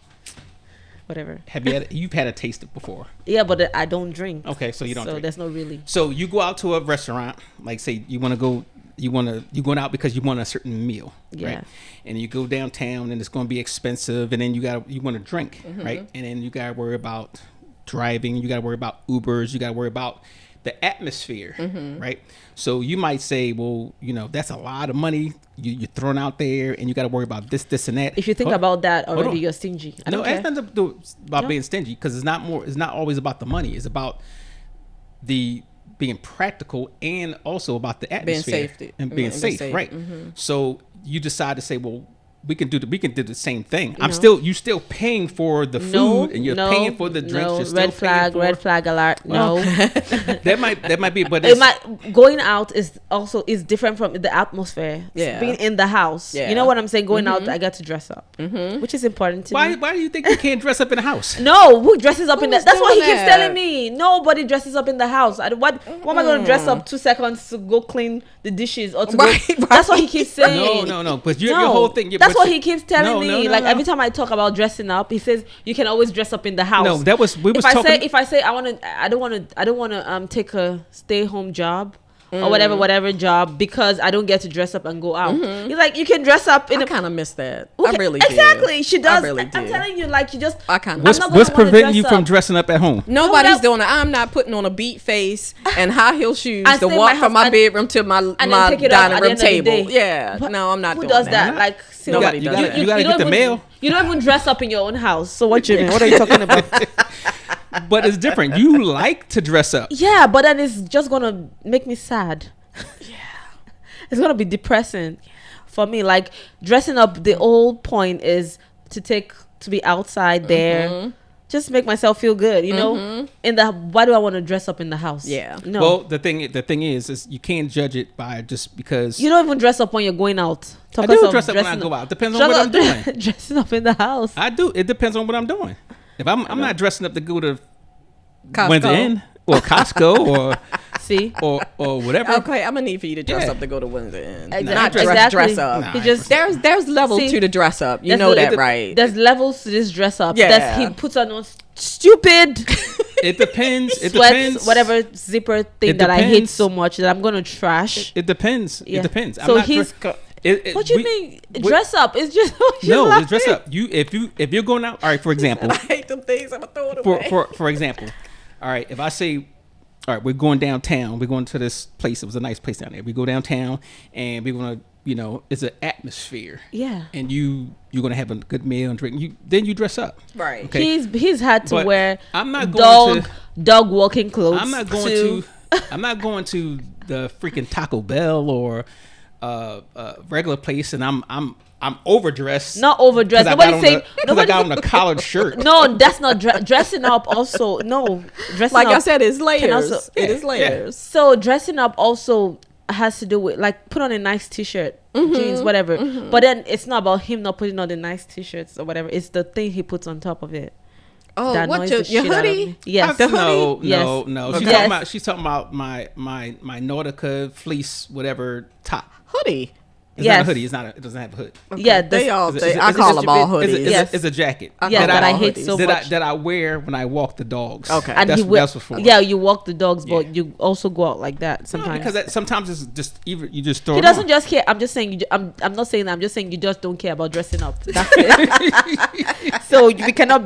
Speaker 3: Whatever.
Speaker 1: you've had a taste it before?
Speaker 3: Yeah, but I don't drink.
Speaker 1: Okay, so you don't
Speaker 3: So
Speaker 1: drink.
Speaker 3: that's not really.
Speaker 1: So you go out to a restaurant, like say you're going out because you want a certain meal,
Speaker 3: Yeah.
Speaker 1: right? And you go downtown and it's going to be expensive, and then you want to drink, right? And then you got to worry about driving, you got to worry about Ubers, you got to worry about the atmosphere, right? So you might say, well, that's a lot of money you're throwing out there, and you got to worry about this and that.
Speaker 3: If you think
Speaker 1: Hold-
Speaker 3: about that
Speaker 1: hold
Speaker 3: already,
Speaker 1: on.
Speaker 3: you're stingy. I
Speaker 1: no,
Speaker 3: don't
Speaker 1: it has
Speaker 3: care.
Speaker 1: nothing to do about
Speaker 3: No.
Speaker 1: being stingy, because it's not always about the money. It's about the being practical, and also about the atmosphere
Speaker 2: safety.
Speaker 1: and being
Speaker 2: Being
Speaker 1: safe,
Speaker 2: safe.
Speaker 1: right? So you decide to say, well, we can do the same thing.
Speaker 3: No.
Speaker 1: You still paying for the food,
Speaker 3: No,
Speaker 1: and you're
Speaker 3: no,
Speaker 1: paying for the drinks.
Speaker 3: No,
Speaker 1: You're still
Speaker 3: red flag alert.
Speaker 1: Well,
Speaker 3: No.
Speaker 1: that might be, but
Speaker 3: It
Speaker 1: it's,
Speaker 3: might going out is different from the atmosphere.
Speaker 2: Yeah.
Speaker 3: Being in the house.
Speaker 2: Yeah.
Speaker 3: You know what I'm saying? Going out, I got to dress up, which is important to me.
Speaker 1: why do you think you can't dress up in the house?
Speaker 3: No, who dresses up in the?
Speaker 2: Who's
Speaker 3: That's what he
Speaker 2: doing
Speaker 3: keeps
Speaker 2: that?
Speaker 3: telling me. Nobody dresses up in the house. What am I going to dress up 2 seconds to go clean the dishes or to
Speaker 2: Right,
Speaker 3: go? That's what he keeps saying.
Speaker 1: No. But your whole thing.
Speaker 3: That's what he keeps telling me.
Speaker 1: No,
Speaker 3: like
Speaker 1: no.
Speaker 3: every time I talk about dressing up, he says you can always dress up in the house.
Speaker 1: No, we was talking.
Speaker 3: If I say I don't want to take a stay home job or whatever job because I don't get to dress up and go out. He's like, you can dress up in
Speaker 2: I
Speaker 3: a
Speaker 2: kind of miss that.
Speaker 3: Okay,
Speaker 2: I really did.
Speaker 3: exactly. She does.
Speaker 2: I really
Speaker 3: I'm
Speaker 2: did.
Speaker 3: telling you, like you just.
Speaker 2: I kind
Speaker 1: What's
Speaker 2: of.
Speaker 1: preventing you from dressing up at home?
Speaker 2: Nobody's
Speaker 3: that-
Speaker 2: doing it. I'm not putting on a beat face and high heel shoes
Speaker 3: I
Speaker 2: to
Speaker 3: stay in
Speaker 2: walk
Speaker 3: my
Speaker 2: from
Speaker 3: house
Speaker 2: my
Speaker 3: and-
Speaker 2: bedroom to my
Speaker 3: then take it out
Speaker 2: dining
Speaker 3: at
Speaker 2: room
Speaker 3: the end of the
Speaker 2: table.
Speaker 3: day.
Speaker 2: Yeah,
Speaker 3: But
Speaker 2: no, I'm not
Speaker 3: Who
Speaker 2: doing
Speaker 3: does
Speaker 2: that.
Speaker 3: that? Like
Speaker 2: Nobody
Speaker 1: you
Speaker 2: does
Speaker 1: gotta,
Speaker 2: that.
Speaker 1: you gotta
Speaker 3: you
Speaker 1: get the
Speaker 3: don't
Speaker 1: mail.
Speaker 3: You don't even dress up in your own house. So what you mean? What are you talking about?
Speaker 1: But it's different. You like to dress up.
Speaker 3: Yeah, but then it's just gonna make me sad. Yeah, it's gonna be depressing for me. Like dressing up, the whole point is to be outside there, just make myself feel good. You know, why do I want to dress up in the house?
Speaker 2: Yeah.
Speaker 3: no.
Speaker 1: Well, the thing is you can't judge it by just because.
Speaker 3: You don't even dress up when you're going out.
Speaker 1: I do dress up when I go out. Depends on what I'm doing.
Speaker 3: Dressing up in the house.
Speaker 1: I do. It depends on what I'm doing. If I'm not dressing up to go to
Speaker 2: Costco.
Speaker 1: Windsor Inn or Costco
Speaker 3: See.
Speaker 1: or whatever.
Speaker 2: Okay, I'm gonna need for you to dress
Speaker 1: Yeah.
Speaker 2: up to go to Windsor Inn.
Speaker 3: Exactly.
Speaker 2: Not dress,
Speaker 3: Exactly.
Speaker 2: dress up.
Speaker 1: Nah,
Speaker 3: He just
Speaker 2: There's levels
Speaker 3: See,
Speaker 2: to the dress up. You
Speaker 3: There's
Speaker 2: know
Speaker 3: a-
Speaker 2: that, right?
Speaker 3: There's levels to this dress up.
Speaker 2: Yeah.
Speaker 3: He puts on those stupid
Speaker 1: It depends. It
Speaker 3: sweats,
Speaker 1: depends.
Speaker 3: whatever zipper thing
Speaker 1: It
Speaker 3: that I hate
Speaker 1: depends.
Speaker 3: so much that I'm gonna trash.
Speaker 1: It depends.
Speaker 3: Yeah.
Speaker 1: It depends.
Speaker 3: So
Speaker 1: not
Speaker 3: he's. What you
Speaker 1: we-
Speaker 3: mean?
Speaker 1: we-
Speaker 3: Dress up? It's just
Speaker 1: No, it's dress up. If you're going out. All right. For example.
Speaker 2: I hate them things. I'm gonna throw it away.
Speaker 1: For example. All right. If I say, all right, we're going downtown. We're going to this place. It was a nice place down there. We go downtown and we're gonna it's an atmosphere.
Speaker 3: Yeah.
Speaker 1: And you're gonna have a good meal and drink. Then you dress up.
Speaker 2: Right.
Speaker 1: Okay.
Speaker 3: He's had to
Speaker 1: But
Speaker 3: wear
Speaker 1: I'm not going
Speaker 3: dog walking clothes.
Speaker 1: I'm not going to the freaking Taco Bell or regular place, and I'm overdressed.
Speaker 3: Not overdressed. Nobody's saying.
Speaker 1: I got on a collared shirt.
Speaker 3: No, that's not dressing up. Also, no, dressing
Speaker 2: Like
Speaker 3: up.
Speaker 2: I said, it's layers.
Speaker 3: also-
Speaker 2: It is layers.
Speaker 3: So dressing up also has to do with like put on a nice t-shirt, jeans, whatever. But then it's not about him not putting on the nice t-shirts or whatever. It's the thing he puts on top of it.
Speaker 2: Oh,
Speaker 3: that
Speaker 2: what
Speaker 3: annoys
Speaker 2: your
Speaker 3: the shit out of
Speaker 2: hoodie?
Speaker 3: me. Yes.
Speaker 2: The
Speaker 1: No.
Speaker 2: hoodie?
Speaker 3: Yes.
Speaker 1: She's
Speaker 3: Yes.
Speaker 1: talking about. She's talking about my Nautica fleece, whatever top.
Speaker 2: Hoodie.
Speaker 1: It's not a
Speaker 3: Yes.
Speaker 1: hoodie. It doesn't have a hood.
Speaker 3: Yeah,
Speaker 2: They all.
Speaker 1: Is it-
Speaker 2: I
Speaker 1: is it-
Speaker 2: call
Speaker 1: is it-
Speaker 2: them all
Speaker 1: is it-
Speaker 2: hoodies.
Speaker 1: is
Speaker 3: Yes.
Speaker 1: it- It's a jacket.
Speaker 2: I
Speaker 3: Yeah,
Speaker 2: call
Speaker 3: that
Speaker 2: them
Speaker 3: I
Speaker 2: all
Speaker 3: hate
Speaker 2: hoodies.
Speaker 3: so
Speaker 1: that
Speaker 3: much.
Speaker 1: I wear when I walk the dogs.
Speaker 2: Okay.
Speaker 3: And
Speaker 1: that's
Speaker 3: he will,
Speaker 1: that's what for.
Speaker 3: yeah, you walk the dogs,
Speaker 1: Yeah.
Speaker 3: but you also go out like that
Speaker 1: No,
Speaker 3: sometimes.
Speaker 1: because sometimes it's just even you just throw.
Speaker 3: He
Speaker 1: it
Speaker 3: doesn't
Speaker 1: on.
Speaker 3: just care. I'm just saying. I'm not saying that. I'm just saying you just don't care about dressing up. That's it. So we cannot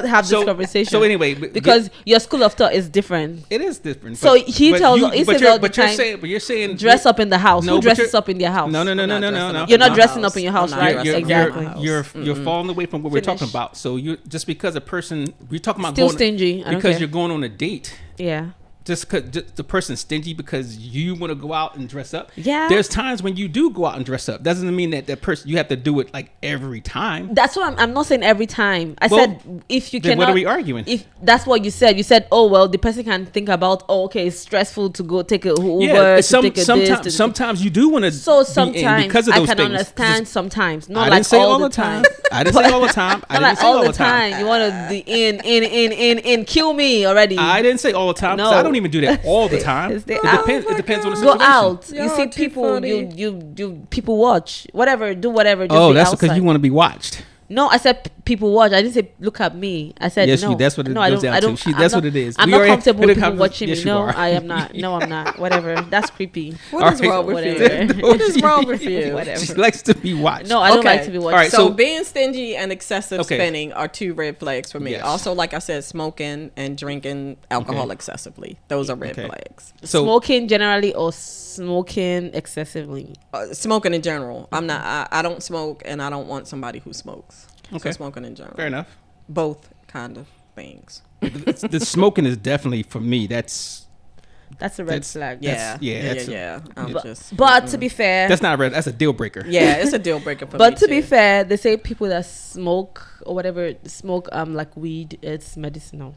Speaker 3: have this conversation.
Speaker 1: So anyway,
Speaker 3: because your school of thought is different.
Speaker 1: it is different.
Speaker 3: So he tells
Speaker 1: you,
Speaker 3: he
Speaker 1: but
Speaker 3: says
Speaker 1: you're,
Speaker 3: all the
Speaker 1: but you're
Speaker 3: time,
Speaker 1: saying, but you're saying
Speaker 3: dress up in the house.
Speaker 1: No,
Speaker 3: Who
Speaker 1: but
Speaker 3: dresses
Speaker 1: you're-
Speaker 3: up in their house?
Speaker 1: No.
Speaker 2: I'm not dressing up
Speaker 3: You're not
Speaker 2: in my
Speaker 3: dressing
Speaker 2: house.
Speaker 3: up in your house,
Speaker 2: I'm not
Speaker 3: right?
Speaker 2: dressing up in
Speaker 3: Exactly.
Speaker 2: my house.
Speaker 1: You're falling away from what we're talking
Speaker 3: Finish.
Speaker 1: about. So you just because a person we're talking about
Speaker 3: Still
Speaker 1: going,
Speaker 3: stingy. I don't
Speaker 1: because
Speaker 3: care.
Speaker 1: you're going on a date.
Speaker 3: Yeah.
Speaker 1: Just the person's stingy because you want to go out and dress up.
Speaker 3: Yeah.
Speaker 1: There's times when you do go out and dress up. Doesn't mean that person you have to do it like every time.
Speaker 3: That's what I'm not saying every time. I
Speaker 1: Well,
Speaker 3: said if you
Speaker 1: then
Speaker 3: cannot.
Speaker 1: what are we arguing?
Speaker 3: If that's what you said, oh well, the person can think about. Oh, okay, it's stressful to go take a Uber.
Speaker 1: Yeah,
Speaker 3: to take a this,
Speaker 1: sometimes you do want to.
Speaker 3: So sometimes
Speaker 1: because of
Speaker 3: I
Speaker 1: those
Speaker 3: can
Speaker 1: things.
Speaker 3: understand. Sometimes
Speaker 1: I
Speaker 3: not
Speaker 1: didn't
Speaker 3: like
Speaker 1: say
Speaker 3: all the time.
Speaker 1: I didn't say all the time. I
Speaker 3: Not
Speaker 1: didn't
Speaker 3: like
Speaker 1: say
Speaker 3: all the time. You want to be in. Kill me already.
Speaker 1: I didn't say all the time. 'Cause
Speaker 3: No.
Speaker 1: I don't even do that all the time.
Speaker 3: It's the
Speaker 1: It
Speaker 3: out.
Speaker 1: depends. It depends on the
Speaker 3: Go
Speaker 1: situation.
Speaker 3: out. You
Speaker 2: Y'all
Speaker 3: see
Speaker 2: too
Speaker 3: people.
Speaker 2: funny.
Speaker 3: You people watch whatever. Do whatever. Just
Speaker 1: Oh,
Speaker 3: be
Speaker 1: that's because
Speaker 3: outside.
Speaker 1: you want to be watched.
Speaker 3: No, I said people watch. I didn't say look at me. I said
Speaker 1: Yes,
Speaker 3: no.
Speaker 1: that's what it
Speaker 3: no, I
Speaker 1: goes
Speaker 3: don't,
Speaker 1: down
Speaker 3: I
Speaker 1: to.
Speaker 3: don't,
Speaker 1: That's
Speaker 3: I'm
Speaker 1: what
Speaker 3: not-
Speaker 1: it is.
Speaker 3: I'm
Speaker 1: We
Speaker 3: not
Speaker 1: already
Speaker 3: comfortable
Speaker 1: had a
Speaker 3: with people
Speaker 1: conversation.
Speaker 3: watching
Speaker 1: Yes,
Speaker 3: me.
Speaker 1: you
Speaker 3: No,
Speaker 1: are.
Speaker 3: I am not. No, I'm not. Whatever. That's creepy.
Speaker 2: What is
Speaker 1: All right.
Speaker 2: wrong with you?
Speaker 3: Whatever.
Speaker 2: What is wrong with you?
Speaker 3: Whatever.
Speaker 1: She likes to be watched.
Speaker 3: No, I don't
Speaker 2: Okay.
Speaker 3: like to be watched.
Speaker 1: All right,
Speaker 2: So,
Speaker 1: so-
Speaker 2: being stingy and excessive
Speaker 1: Okay.
Speaker 2: spending are two red flags for me.
Speaker 1: Yes.
Speaker 2: Also, like I said, smoking and drinking alcohol
Speaker 1: Okay.
Speaker 2: excessively. Those are red
Speaker 1: Okay.
Speaker 2: flags.
Speaker 1: So
Speaker 3: Smoking generally or smoking excessively.
Speaker 2: Smoking in general. I'm not. I don't smoke, and I don't want somebody who smokes.
Speaker 1: Okay.
Speaker 2: So smoking in general.
Speaker 1: fair enough.
Speaker 2: Both kind of things.
Speaker 1: The smoking is definitely for me. That's
Speaker 3: That's a red flag.
Speaker 2: Yeah.
Speaker 1: that's a-
Speaker 2: yeah. I'm
Speaker 1: yeah.
Speaker 2: just.
Speaker 3: But to be fair,
Speaker 1: that's not a red. That's a deal breaker.
Speaker 2: Yeah, it's a deal breaker for me.
Speaker 3: but to be
Speaker 2: too.
Speaker 3: fair, they say people that smoke or whatever smoke like weed, it's medicinal.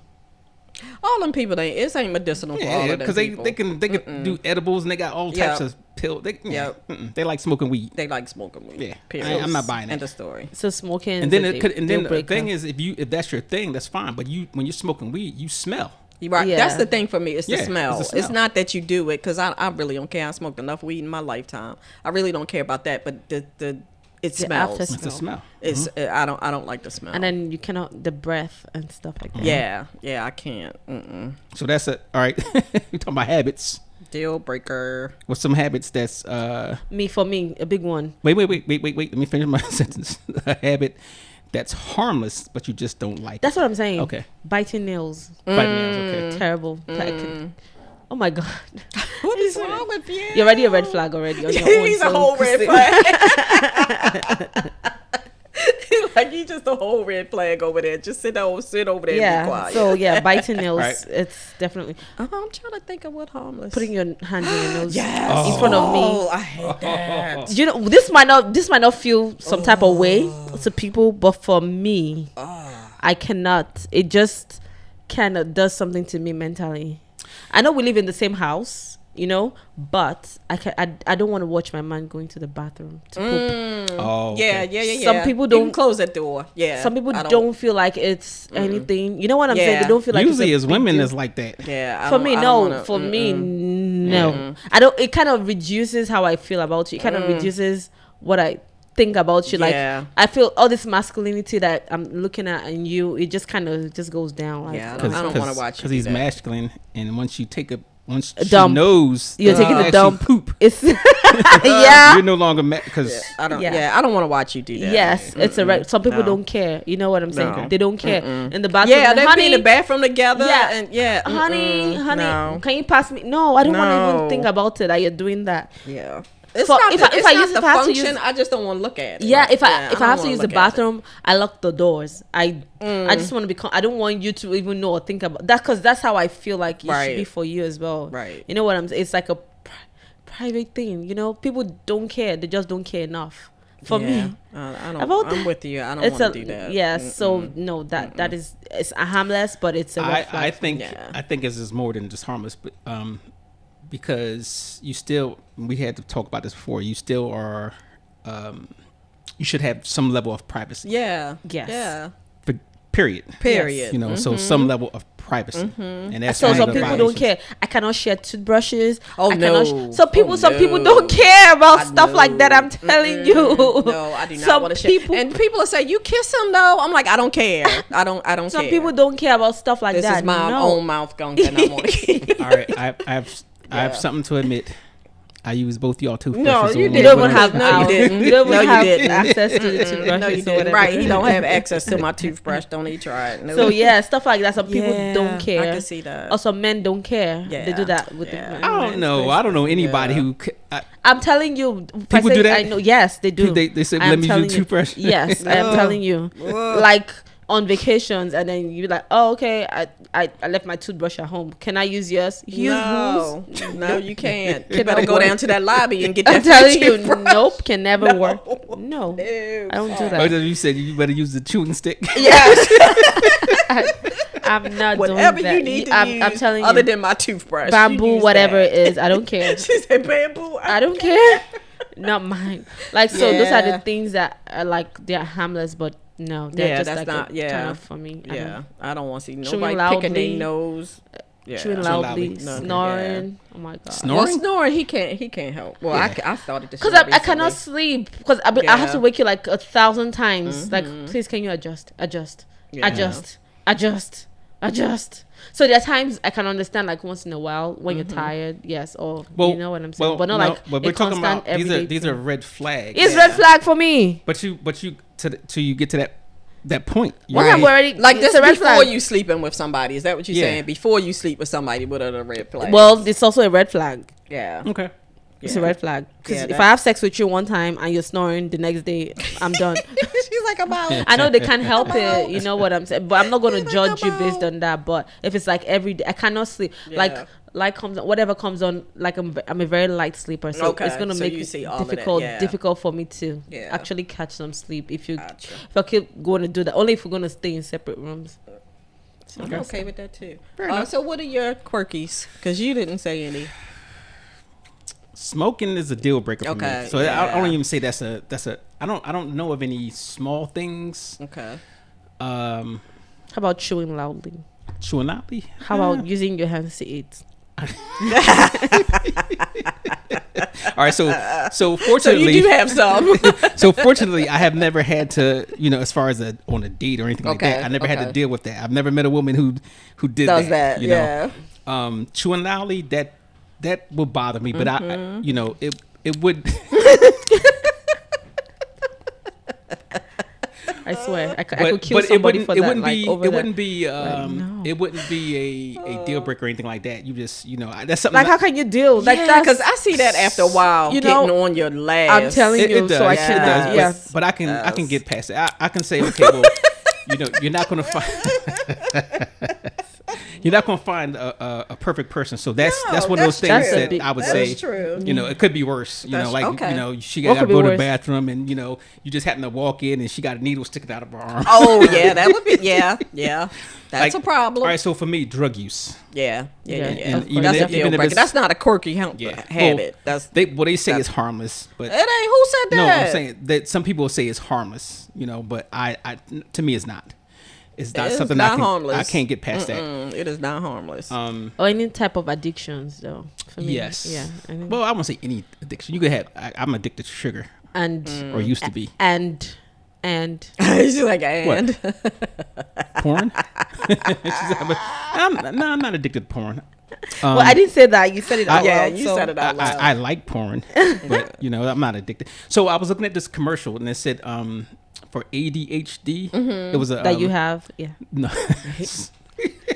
Speaker 2: all them people, it ain't medicinal for all
Speaker 1: Yeah,
Speaker 2: of them
Speaker 1: because
Speaker 2: people.
Speaker 1: they can do edibles and they got all types
Speaker 2: Yep.
Speaker 1: of pills.
Speaker 2: Yep.
Speaker 1: They like smoking weed.
Speaker 2: They like smoking weed.
Speaker 1: Yeah.
Speaker 2: Period.
Speaker 1: I'm not buying it.
Speaker 2: End of story.
Speaker 3: So smoking.
Speaker 1: And then
Speaker 3: is a deal
Speaker 1: the thing
Speaker 3: breaker.
Speaker 1: is, if that's your thing, that's fine. But when you're smoking weed, you smell.
Speaker 2: You right.
Speaker 3: Yeah.
Speaker 2: That's the thing for me. It's the
Speaker 1: Yeah,
Speaker 2: smell.
Speaker 1: it's the
Speaker 2: It's
Speaker 1: smell.
Speaker 2: not that you do it because I really don't care. I smoked enough weed in my lifetime. I really don't care about that. But it
Speaker 3: The
Speaker 2: smells.
Speaker 3: after
Speaker 1: It's a smell.
Speaker 2: It's I don't like the smell.
Speaker 3: and then you cannot the breath and stuff like that.
Speaker 2: yeah, I can't.
Speaker 1: So that's it. All right. We're talking about habits.
Speaker 2: Deal breaker.
Speaker 1: What's some habits that's
Speaker 3: For me, a big one.
Speaker 1: wait. Let me finish my sentence. A habit that's harmless, but you just don't like.
Speaker 3: That's what I'm saying.
Speaker 1: Okay.
Speaker 3: Biting nails.
Speaker 1: Biting nails. Okay.
Speaker 3: Terrible. Oh my god.
Speaker 2: What is wrong with you?
Speaker 3: You're already a red flag already. On your own,
Speaker 2: He's a
Speaker 3: so-
Speaker 2: whole red flag. Like he's just a whole red flag over there. Just sit over there and be
Speaker 3: Yeah.
Speaker 2: quiet.
Speaker 3: So yeah, biting nails.
Speaker 1: Right.
Speaker 3: It's definitely
Speaker 2: I'm trying to think of what harmless.
Speaker 3: putting your hand in your nose
Speaker 2: Yes.
Speaker 3: in front of me.
Speaker 2: Oh, I hate that.
Speaker 3: You know, this might not feel some type of way to people, but for me, I cannot. It just kind of does something to me mentally. I know we live in the same house, but I don't want to watch my man going to the bathroom to poop.
Speaker 1: Oh. Okay.
Speaker 2: Yeah.
Speaker 3: Some people
Speaker 2: You
Speaker 3: don't-
Speaker 2: can close that door. Yeah.
Speaker 3: Some people
Speaker 2: I
Speaker 3: don't feel like it's anything. You know what I'm saying?
Speaker 2: Yeah.
Speaker 3: They don't feel like
Speaker 1: Usually,
Speaker 3: it's
Speaker 1: as
Speaker 3: a big
Speaker 1: women,
Speaker 3: deal.
Speaker 1: is like that.
Speaker 2: Yeah. I
Speaker 3: For
Speaker 2: don't-
Speaker 3: me,
Speaker 2: I
Speaker 3: no.
Speaker 2: don't wanna-
Speaker 3: For me, no. I don't. It kind of reduces how I feel about you. It kind of reduces what I think about you. Like
Speaker 2: Yeah.
Speaker 3: I feel all this masculinity that I'm looking at in you. It just kind of just goes down. Like,
Speaker 2: Yeah, I don't wanna watch you
Speaker 1: because
Speaker 2: do
Speaker 1: he's
Speaker 2: that.
Speaker 1: masculine, and once she
Speaker 3: dump.
Speaker 1: knows
Speaker 3: You're
Speaker 1: that
Speaker 3: taking
Speaker 1: you
Speaker 3: the
Speaker 1: actually
Speaker 3: dump.
Speaker 1: poop.
Speaker 3: It's yeah.
Speaker 1: You're no longer because
Speaker 2: I don't.
Speaker 3: Yeah.
Speaker 2: Yeah. I don't want to watch you do that.
Speaker 3: Yes, it's a right. Some people
Speaker 2: No.
Speaker 3: don't care. You know what I'm saying?
Speaker 2: No.
Speaker 3: They don't care. In the bathroom,
Speaker 2: Yeah, they be
Speaker 3: honey,
Speaker 2: in the bathroom together.
Speaker 3: Yeah.
Speaker 2: And yeah.
Speaker 3: honey,
Speaker 2: no.
Speaker 3: can you pass me? No, I don't want to
Speaker 2: No.
Speaker 3: even think about it that you're doing that.
Speaker 2: Yeah. It's
Speaker 3: For-
Speaker 2: not
Speaker 3: if
Speaker 2: the,
Speaker 3: I- if
Speaker 2: it's
Speaker 3: I
Speaker 2: not
Speaker 3: use-
Speaker 2: the
Speaker 3: if I have to
Speaker 2: function.
Speaker 3: use-
Speaker 2: I just don't want to look at it.
Speaker 3: Yeah,
Speaker 2: Right?
Speaker 3: if I
Speaker 2: don't
Speaker 3: have to
Speaker 2: wanna
Speaker 3: use the
Speaker 2: look at it.
Speaker 3: bathroom, I lock the doors. I just want to become. I don't want you to even know or think about that, because that's how I feel like it should be
Speaker 2: Right.
Speaker 3: for you as well.
Speaker 2: Right.
Speaker 3: You know what I'm saying? It's like a private thing. You know, people don't care. They just don't care enough. For me,
Speaker 2: I
Speaker 3: About
Speaker 2: don't. I'm
Speaker 3: that-
Speaker 2: with you. I don't
Speaker 3: it's
Speaker 2: want
Speaker 3: a
Speaker 2: to do that.
Speaker 3: yeah. So no, that is it's a harmless, but it's a red
Speaker 1: I
Speaker 3: flag.
Speaker 1: think
Speaker 2: Yeah.
Speaker 1: I think this is more than just harmless, but because you still, we had to talk about this before. You still are, you should have some level of privacy.
Speaker 2: Yeah.
Speaker 3: Yes.
Speaker 2: Yeah.
Speaker 1: Period.
Speaker 2: Period.
Speaker 1: You know, so some level of privacy, and that's
Speaker 3: So
Speaker 1: one of
Speaker 3: some
Speaker 1: the
Speaker 3: people don't
Speaker 1: violations.
Speaker 3: care. I cannot share toothbrushes.
Speaker 2: Oh,
Speaker 3: I cannot
Speaker 2: no.
Speaker 3: some people,
Speaker 2: Oh,
Speaker 3: some people
Speaker 2: no.
Speaker 3: don't care about
Speaker 2: I
Speaker 3: stuff like that.
Speaker 2: know.
Speaker 3: I'm telling you.
Speaker 2: No, I do not
Speaker 3: Some
Speaker 2: want to share.
Speaker 3: people-
Speaker 2: And people will say, "You kiss him though." I'm like, I don't care. I don't
Speaker 3: Some
Speaker 2: care.
Speaker 3: people don't care about stuff like
Speaker 2: This
Speaker 3: that.
Speaker 2: is my
Speaker 3: No.
Speaker 2: own mouth gunk, and I want to keep.
Speaker 1: All right, I have
Speaker 2: Yeah.
Speaker 1: something to admit. I use both y'all toothbrushes.
Speaker 2: No,
Speaker 1: on
Speaker 2: you
Speaker 1: one
Speaker 3: You
Speaker 2: didn't.
Speaker 3: don't
Speaker 1: one
Speaker 3: even have
Speaker 1: of
Speaker 2: No, you
Speaker 3: our-
Speaker 2: didn't.
Speaker 3: You don't
Speaker 2: No,
Speaker 3: even
Speaker 2: you
Speaker 3: have
Speaker 2: didn't.
Speaker 3: access to the toothbrushes.
Speaker 2: No, you
Speaker 3: or
Speaker 2: didn't.
Speaker 3: whatever.
Speaker 2: Right? He don't have access to my toothbrush. Don't he try it? No.
Speaker 3: So yeah, stuff like that. Some people
Speaker 2: Yeah,
Speaker 3: don't care.
Speaker 2: I can see that.
Speaker 3: Also, men don't care. They
Speaker 2: Yeah.
Speaker 3: do that with
Speaker 2: Yeah.
Speaker 3: the men.
Speaker 1: I don't know. I don't know anybody
Speaker 2: Yeah.
Speaker 1: who.
Speaker 3: I'm telling you,
Speaker 1: People do that?
Speaker 3: I know. Yes, they do.
Speaker 1: They say,
Speaker 3: I
Speaker 1: "Let
Speaker 3: am
Speaker 1: me
Speaker 3: telling
Speaker 1: use a
Speaker 3: you.
Speaker 1: toothbrush."
Speaker 3: Yes, I am
Speaker 2: Ugh.
Speaker 3: telling you.
Speaker 2: Ugh.
Speaker 3: Like on vacations, and then you're like, "Oh, okay, I left my toothbrush at home. Can I use yours?" Use
Speaker 2: No,
Speaker 3: whose?
Speaker 2: no, you can't. You
Speaker 3: Cannot
Speaker 2: better go
Speaker 3: work.
Speaker 2: down to that lobby and get
Speaker 3: I'm
Speaker 2: that
Speaker 3: telling you,
Speaker 2: toothbrush.
Speaker 3: nope, can never
Speaker 2: No.
Speaker 3: work. No,
Speaker 2: No.
Speaker 3: I don't do
Speaker 1: Oh,
Speaker 3: that.
Speaker 1: you said you better use the chewing stick.
Speaker 3: Yes. I'm not
Speaker 2: Whatever
Speaker 3: doing that.
Speaker 2: you need to
Speaker 3: I'm
Speaker 2: use,
Speaker 3: telling
Speaker 2: other
Speaker 3: you,
Speaker 2: than my toothbrush,
Speaker 3: bamboo,
Speaker 2: you use
Speaker 3: whatever
Speaker 2: that.
Speaker 3: it is, I don't care.
Speaker 2: She said bamboo.
Speaker 3: I don't care. Not mine. Like, so those are
Speaker 2: Yeah.
Speaker 3: the things that are like, they're harmless, but no, they're
Speaker 2: Yeah,
Speaker 3: just
Speaker 2: that's
Speaker 3: like
Speaker 2: not.
Speaker 3: a
Speaker 2: Yeah,
Speaker 3: turn off for me.
Speaker 2: yeah. I don't want to see
Speaker 3: Chewing
Speaker 2: nobody picking
Speaker 3: loudly.
Speaker 2: their nose. Yeah.
Speaker 3: Chewing
Speaker 1: loudly.
Speaker 3: loudly,
Speaker 2: No,
Speaker 3: snoring. Oh my god.
Speaker 1: Snoring?
Speaker 2: Well, snoring, he can't help. Well,
Speaker 1: Yeah.
Speaker 2: I started to
Speaker 3: Because
Speaker 2: snore
Speaker 3: I cannot
Speaker 2: recently.
Speaker 3: sleep. Because I have
Speaker 2: Yeah.
Speaker 3: to wake you like 1,000 times. Like, please, can you adjust?
Speaker 2: Yeah.
Speaker 3: Adjust. So there are times I can understand, like once in a while when you're tired, yes, or you know what I'm saying. But not like
Speaker 1: but
Speaker 3: a
Speaker 1: we're talking
Speaker 3: constant
Speaker 1: about these are
Speaker 3: everyday thing.
Speaker 1: red flags.
Speaker 3: It's
Speaker 2: Yeah.
Speaker 3: red flag for me.
Speaker 1: But you till you get to that point.
Speaker 3: When
Speaker 2: Right.
Speaker 3: I'm already
Speaker 2: Like
Speaker 3: it's
Speaker 2: this
Speaker 3: a red
Speaker 2: before
Speaker 3: flag.
Speaker 2: you sleeping with somebody. Is that what you're
Speaker 1: Yeah.
Speaker 2: saying? Before you sleep with somebody, what are the red flags?
Speaker 3: Well, it's also a red flag.
Speaker 2: yeah.
Speaker 1: Okay.
Speaker 3: It's a red flag. Because
Speaker 2: Yeah,
Speaker 3: if
Speaker 2: that-
Speaker 3: I have sex with you one time and you're snoring, the next day I'm done.
Speaker 2: She's like about.
Speaker 3: I know they can't help it, you know what I'm saying, but I'm not going to judge you based on that. But if it's like every day, I cannot sleep.
Speaker 2: Yeah.
Speaker 3: Like comes on, whatever comes on. Like I'm a very light sleeper, so
Speaker 2: Okay,
Speaker 3: it's gonna
Speaker 2: so
Speaker 3: make
Speaker 2: you
Speaker 3: it
Speaker 2: see all of that,
Speaker 3: difficult
Speaker 2: yeah.
Speaker 3: difficult for me to
Speaker 2: Yeah.
Speaker 3: actually catch some sleep. If
Speaker 2: Gotcha.
Speaker 3: I keep going to do that, only if we're gonna stay in separate rooms. So
Speaker 2: I'm
Speaker 3: that's-
Speaker 2: okay with that too.
Speaker 1: Fair enough.
Speaker 2: So what are your quirkies? Because you didn't say any.
Speaker 1: Smoking is a deal breaker for
Speaker 2: Okay,
Speaker 1: me. So
Speaker 2: yeah.
Speaker 1: I don't even say that's a. I don't know of any small things.
Speaker 2: Okay.
Speaker 3: How about chewing loudly?
Speaker 1: Chewing loudly.
Speaker 3: How about using your hands to eat?
Speaker 1: All right. So
Speaker 2: So
Speaker 1: fortunately,
Speaker 2: you do have some.
Speaker 1: so fortunately, I have never had to, as far as on a date or anything like
Speaker 2: Okay,
Speaker 1: that. I never had to
Speaker 2: okay.
Speaker 1: deal with that. I've never met a woman who did
Speaker 2: Does that?
Speaker 1: You
Speaker 2: Yeah.
Speaker 1: know, chewing loudly that would bother me, but
Speaker 2: Mm-hmm.
Speaker 1: it would.
Speaker 3: I swear, I
Speaker 1: But,
Speaker 3: could kill
Speaker 1: but it
Speaker 3: somebody
Speaker 1: wouldn't.
Speaker 3: for
Speaker 1: It
Speaker 3: that.
Speaker 1: wouldn't
Speaker 3: like,
Speaker 1: be.
Speaker 3: over
Speaker 1: It
Speaker 3: that.
Speaker 1: wouldn't be.
Speaker 3: no.
Speaker 1: It wouldn't be a deal breaker or anything like that. You just, that's something.
Speaker 3: Like,
Speaker 1: that-
Speaker 3: how can you deal? Like,
Speaker 2: Yeah,
Speaker 3: that's
Speaker 2: because I see that after a while,
Speaker 3: You
Speaker 2: getting
Speaker 3: know,
Speaker 2: on your last.
Speaker 3: I'm telling
Speaker 1: It,
Speaker 3: you,
Speaker 1: it does.
Speaker 3: so I
Speaker 1: It
Speaker 3: cannot.
Speaker 1: does. But,
Speaker 3: Yes.
Speaker 1: but I can
Speaker 2: Yes.
Speaker 1: get past it. I can say, okay, well, you're not gonna find. You're not gonna find a perfect person. So that's one of those
Speaker 2: that's
Speaker 1: things
Speaker 3: true.
Speaker 1: that I would
Speaker 2: That
Speaker 1: say.
Speaker 2: is true.
Speaker 1: It could be worse.
Speaker 2: That's-
Speaker 1: Like
Speaker 2: okay.
Speaker 1: she
Speaker 3: What
Speaker 1: got to
Speaker 3: could be
Speaker 1: go to the
Speaker 3: worse?
Speaker 1: bathroom, and you just happen to walk in, and she got a needle sticking out of her arm.
Speaker 2: Oh yeah, that would be yeah. That's
Speaker 1: Like,
Speaker 2: a problem.
Speaker 1: All right, so for me, drug use.
Speaker 2: Yeah.
Speaker 3: And
Speaker 2: That's
Speaker 1: even
Speaker 2: a
Speaker 1: if-
Speaker 2: deal
Speaker 1: even if
Speaker 2: breaker.
Speaker 1: it's-
Speaker 2: That's not a quirky
Speaker 1: Yeah,
Speaker 2: habit. That's
Speaker 1: They say
Speaker 2: that's-
Speaker 1: it's harmless, but
Speaker 2: it ain't. Who said
Speaker 1: no,
Speaker 2: that?
Speaker 1: I'm saying that some people say it's harmless. But I to me, it's not. It's not
Speaker 2: It's
Speaker 1: something
Speaker 2: not
Speaker 1: I
Speaker 2: harmless.
Speaker 1: can't get past
Speaker 2: It is not harmless.
Speaker 1: that.
Speaker 3: or any type of addictions, though. For me,
Speaker 1: Yes.
Speaker 3: Yeah. I mean,
Speaker 1: Well, I won't say any addiction. You could have. I'm addicted to sugar,
Speaker 3: and
Speaker 1: or used to be.
Speaker 3: and
Speaker 2: She's like, and
Speaker 1: Porn. I'm not addicted to porn.
Speaker 3: well, I didn't say that. You said it out
Speaker 2: yeah,
Speaker 3: loud.
Speaker 2: you
Speaker 3: so-
Speaker 2: said it out loud.
Speaker 1: I like porn, but I'm not addicted. So I was looking at this commercial, and it said for ADHD, it was a
Speaker 3: that you have. Yeah,
Speaker 1: no.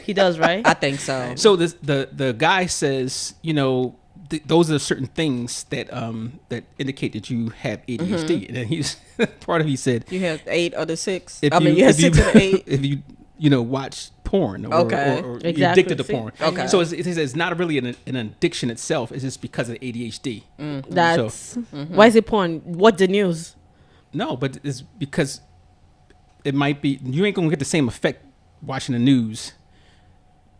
Speaker 3: he does, right?
Speaker 2: I think so.
Speaker 1: So the guy says, those are certain things that that indicate that you have ADHD. And then he's part of he said
Speaker 2: You have 8 of the 6.
Speaker 1: if
Speaker 2: I mean, you have 6 of the 8.
Speaker 1: if you watch porn or you're
Speaker 3: Exactly.
Speaker 1: addicted to porn.
Speaker 2: Okay.
Speaker 1: So it's not really an addiction itself. It's just because of ADHD.
Speaker 3: That's why is it porn? What the news?
Speaker 1: No, but it's because it might be you ain't gonna get the same effect watching the news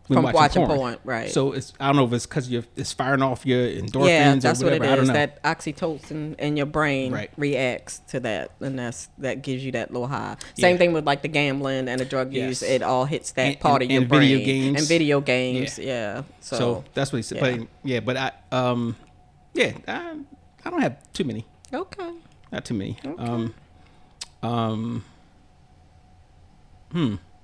Speaker 1: when
Speaker 2: From watching porn, right.
Speaker 1: So I don't know if it's because it's firing off your endorphins
Speaker 2: Yeah, that's
Speaker 1: or
Speaker 2: what
Speaker 1: whatever.
Speaker 2: it is.
Speaker 1: I don't know.
Speaker 2: That oxytocin in your brain
Speaker 1: Right.
Speaker 2: reacts to that, and that gives you that little high. Same thing with like the gambling and the drug use. It all hits that part of your brain.
Speaker 1: Video games.
Speaker 2: And video games, yeah.
Speaker 1: So that's what he said.
Speaker 2: yeah.
Speaker 1: But I don't have too many.
Speaker 2: Okay.
Speaker 1: Not too many.
Speaker 2: Okay.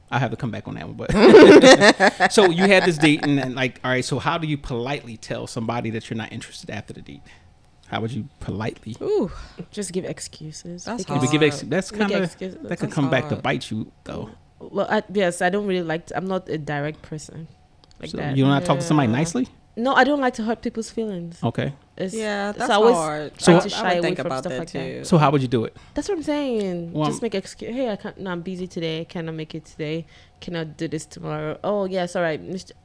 Speaker 1: I have to come back on that one, but so you had this date and like, all right, so how do you politely tell somebody that you're not interested after the date? How would you politely?
Speaker 2: Ooh,
Speaker 3: Just give excuses.
Speaker 2: That's
Speaker 3: Because-
Speaker 2: hard.
Speaker 1: That's
Speaker 3: Make
Speaker 1: kind of
Speaker 3: excuses.
Speaker 1: that could
Speaker 2: That's
Speaker 1: come back to
Speaker 2: hard.
Speaker 1: bite you though.
Speaker 3: Well, I don't really like. I'm not a direct person like
Speaker 1: So
Speaker 3: that.
Speaker 1: you don't have to talk to somebody
Speaker 2: Yeah.
Speaker 1: nicely.
Speaker 3: No, I don't like to hurt people's feelings.
Speaker 1: Okay.
Speaker 2: yeah, that's
Speaker 3: I always
Speaker 2: hard.
Speaker 1: So-
Speaker 3: try to
Speaker 2: I
Speaker 3: shy
Speaker 2: would
Speaker 3: away
Speaker 2: think
Speaker 3: from
Speaker 2: about
Speaker 3: stuff
Speaker 2: that
Speaker 3: like
Speaker 2: too.
Speaker 3: that.
Speaker 1: So how would you do it?
Speaker 3: That's what I'm saying.
Speaker 1: Well,
Speaker 3: Just make excuse. Hey, I can't. No, I'm busy today. Cannot make it today. Cannot do this tomorrow. Oh yes, all right.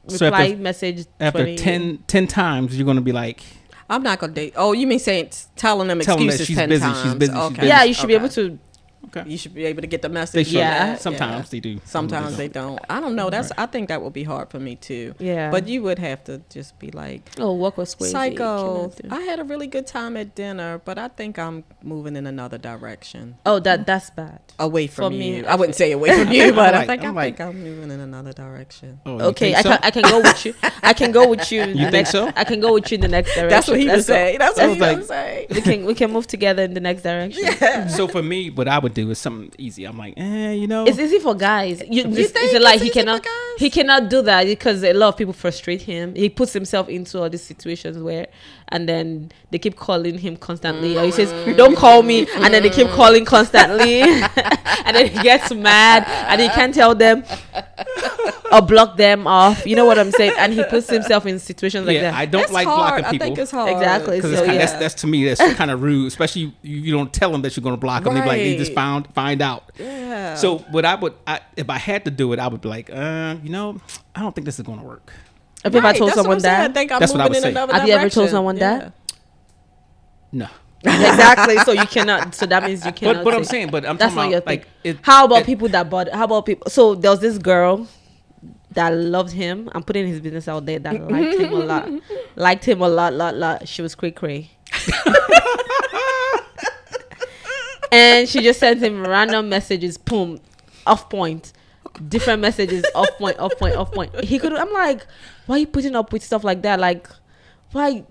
Speaker 1: So
Speaker 3: Reply
Speaker 1: after-
Speaker 3: message.
Speaker 1: After
Speaker 3: 20.
Speaker 1: 10 times, you're gonna be like,
Speaker 2: I'm not gonna date. Oh, you mean saying telling them
Speaker 1: Tell 'em that
Speaker 2: excuses
Speaker 1: she's
Speaker 2: 10
Speaker 1: busy,
Speaker 2: times?
Speaker 1: she's busy, she's
Speaker 2: Okay.
Speaker 1: busy.
Speaker 3: Yeah, you should be
Speaker 2: Okay.
Speaker 3: able to.
Speaker 1: okay.
Speaker 2: You should be able to get the
Speaker 1: They
Speaker 2: message.
Speaker 1: should.
Speaker 3: Yeah.
Speaker 1: Sometimes they do.
Speaker 2: Sometimes they don't. I don't know. I think that would be hard for me too.
Speaker 3: Yeah.
Speaker 2: But you would have to just be like,
Speaker 3: Oh, work was crazy.
Speaker 2: psycho.
Speaker 3: Cannot do-
Speaker 2: I had a really good time at dinner, but I think I'm moving in another direction.
Speaker 3: Oh, that's bad.
Speaker 2: Away
Speaker 3: For
Speaker 2: from
Speaker 3: me,
Speaker 2: you. I wouldn't say away from you, but I think
Speaker 1: I'm
Speaker 2: I'm moving in another direction.
Speaker 1: Oh, you
Speaker 3: Okay,
Speaker 1: think so?
Speaker 3: I can go with you. I can go with you.
Speaker 1: You think so?
Speaker 3: I can go with you in the next direction.
Speaker 2: That's what he would
Speaker 3: Let's go.
Speaker 2: say. That's what
Speaker 1: I
Speaker 2: he
Speaker 1: was
Speaker 2: would say.
Speaker 3: We can move together in the next direction.
Speaker 1: So for me, what I would do is something easy. I'm like,
Speaker 3: It's easy for guys.
Speaker 2: You think
Speaker 3: it's like
Speaker 2: it's
Speaker 3: he
Speaker 2: easy for
Speaker 3: cannot
Speaker 2: guys?
Speaker 3: he cannot do that because a lot of people frustrate him. He puts himself into all these situations where, and then they keep calling him constantly. Or he says, "Don't call me," and then they keep calling constantly, and then he gets mad, and he can't tell them or block them off. You know what I'm saying? And he puts himself in situations like that.
Speaker 1: I don't
Speaker 2: It's
Speaker 1: like
Speaker 2: hard.
Speaker 1: blocking
Speaker 2: I
Speaker 1: people.
Speaker 2: think it's hard.
Speaker 3: Exactly.
Speaker 1: Because
Speaker 3: So, yeah.
Speaker 1: that's to me that's kind of rude, especially you don't tell them that you're going to block them. They be like they just
Speaker 2: Right.
Speaker 1: find out.
Speaker 2: Yeah.
Speaker 1: So what if I had to do it, I would be like, I don't think this is going to work.
Speaker 3: Have you ever
Speaker 2: Right,
Speaker 3: told
Speaker 2: that's what
Speaker 3: someone
Speaker 2: I'm saying. I
Speaker 3: that?
Speaker 2: think I'm
Speaker 1: That's what I
Speaker 2: moving
Speaker 1: would
Speaker 2: in
Speaker 1: say.
Speaker 2: another
Speaker 3: Have you ever told
Speaker 2: direction.
Speaker 3: someone
Speaker 2: Yeah.
Speaker 3: that?
Speaker 1: No.
Speaker 3: Exactly. So you cannot. So that means you cannot.
Speaker 1: But I'm
Speaker 3: say-
Speaker 1: saying, but I'm
Speaker 3: That's
Speaker 1: talking
Speaker 3: not your
Speaker 1: about
Speaker 3: thing.
Speaker 1: like it.
Speaker 3: How about
Speaker 1: it-
Speaker 3: people that bought? How about people? So there was this girl that loved him. I'm putting his business out there. That liked him a lot. Liked him a lot. She was cray. And she just sent him random messages. Boom, off point. Different messages. Off point. He could. I'm like, why are you putting up with stuff like that? Like, why?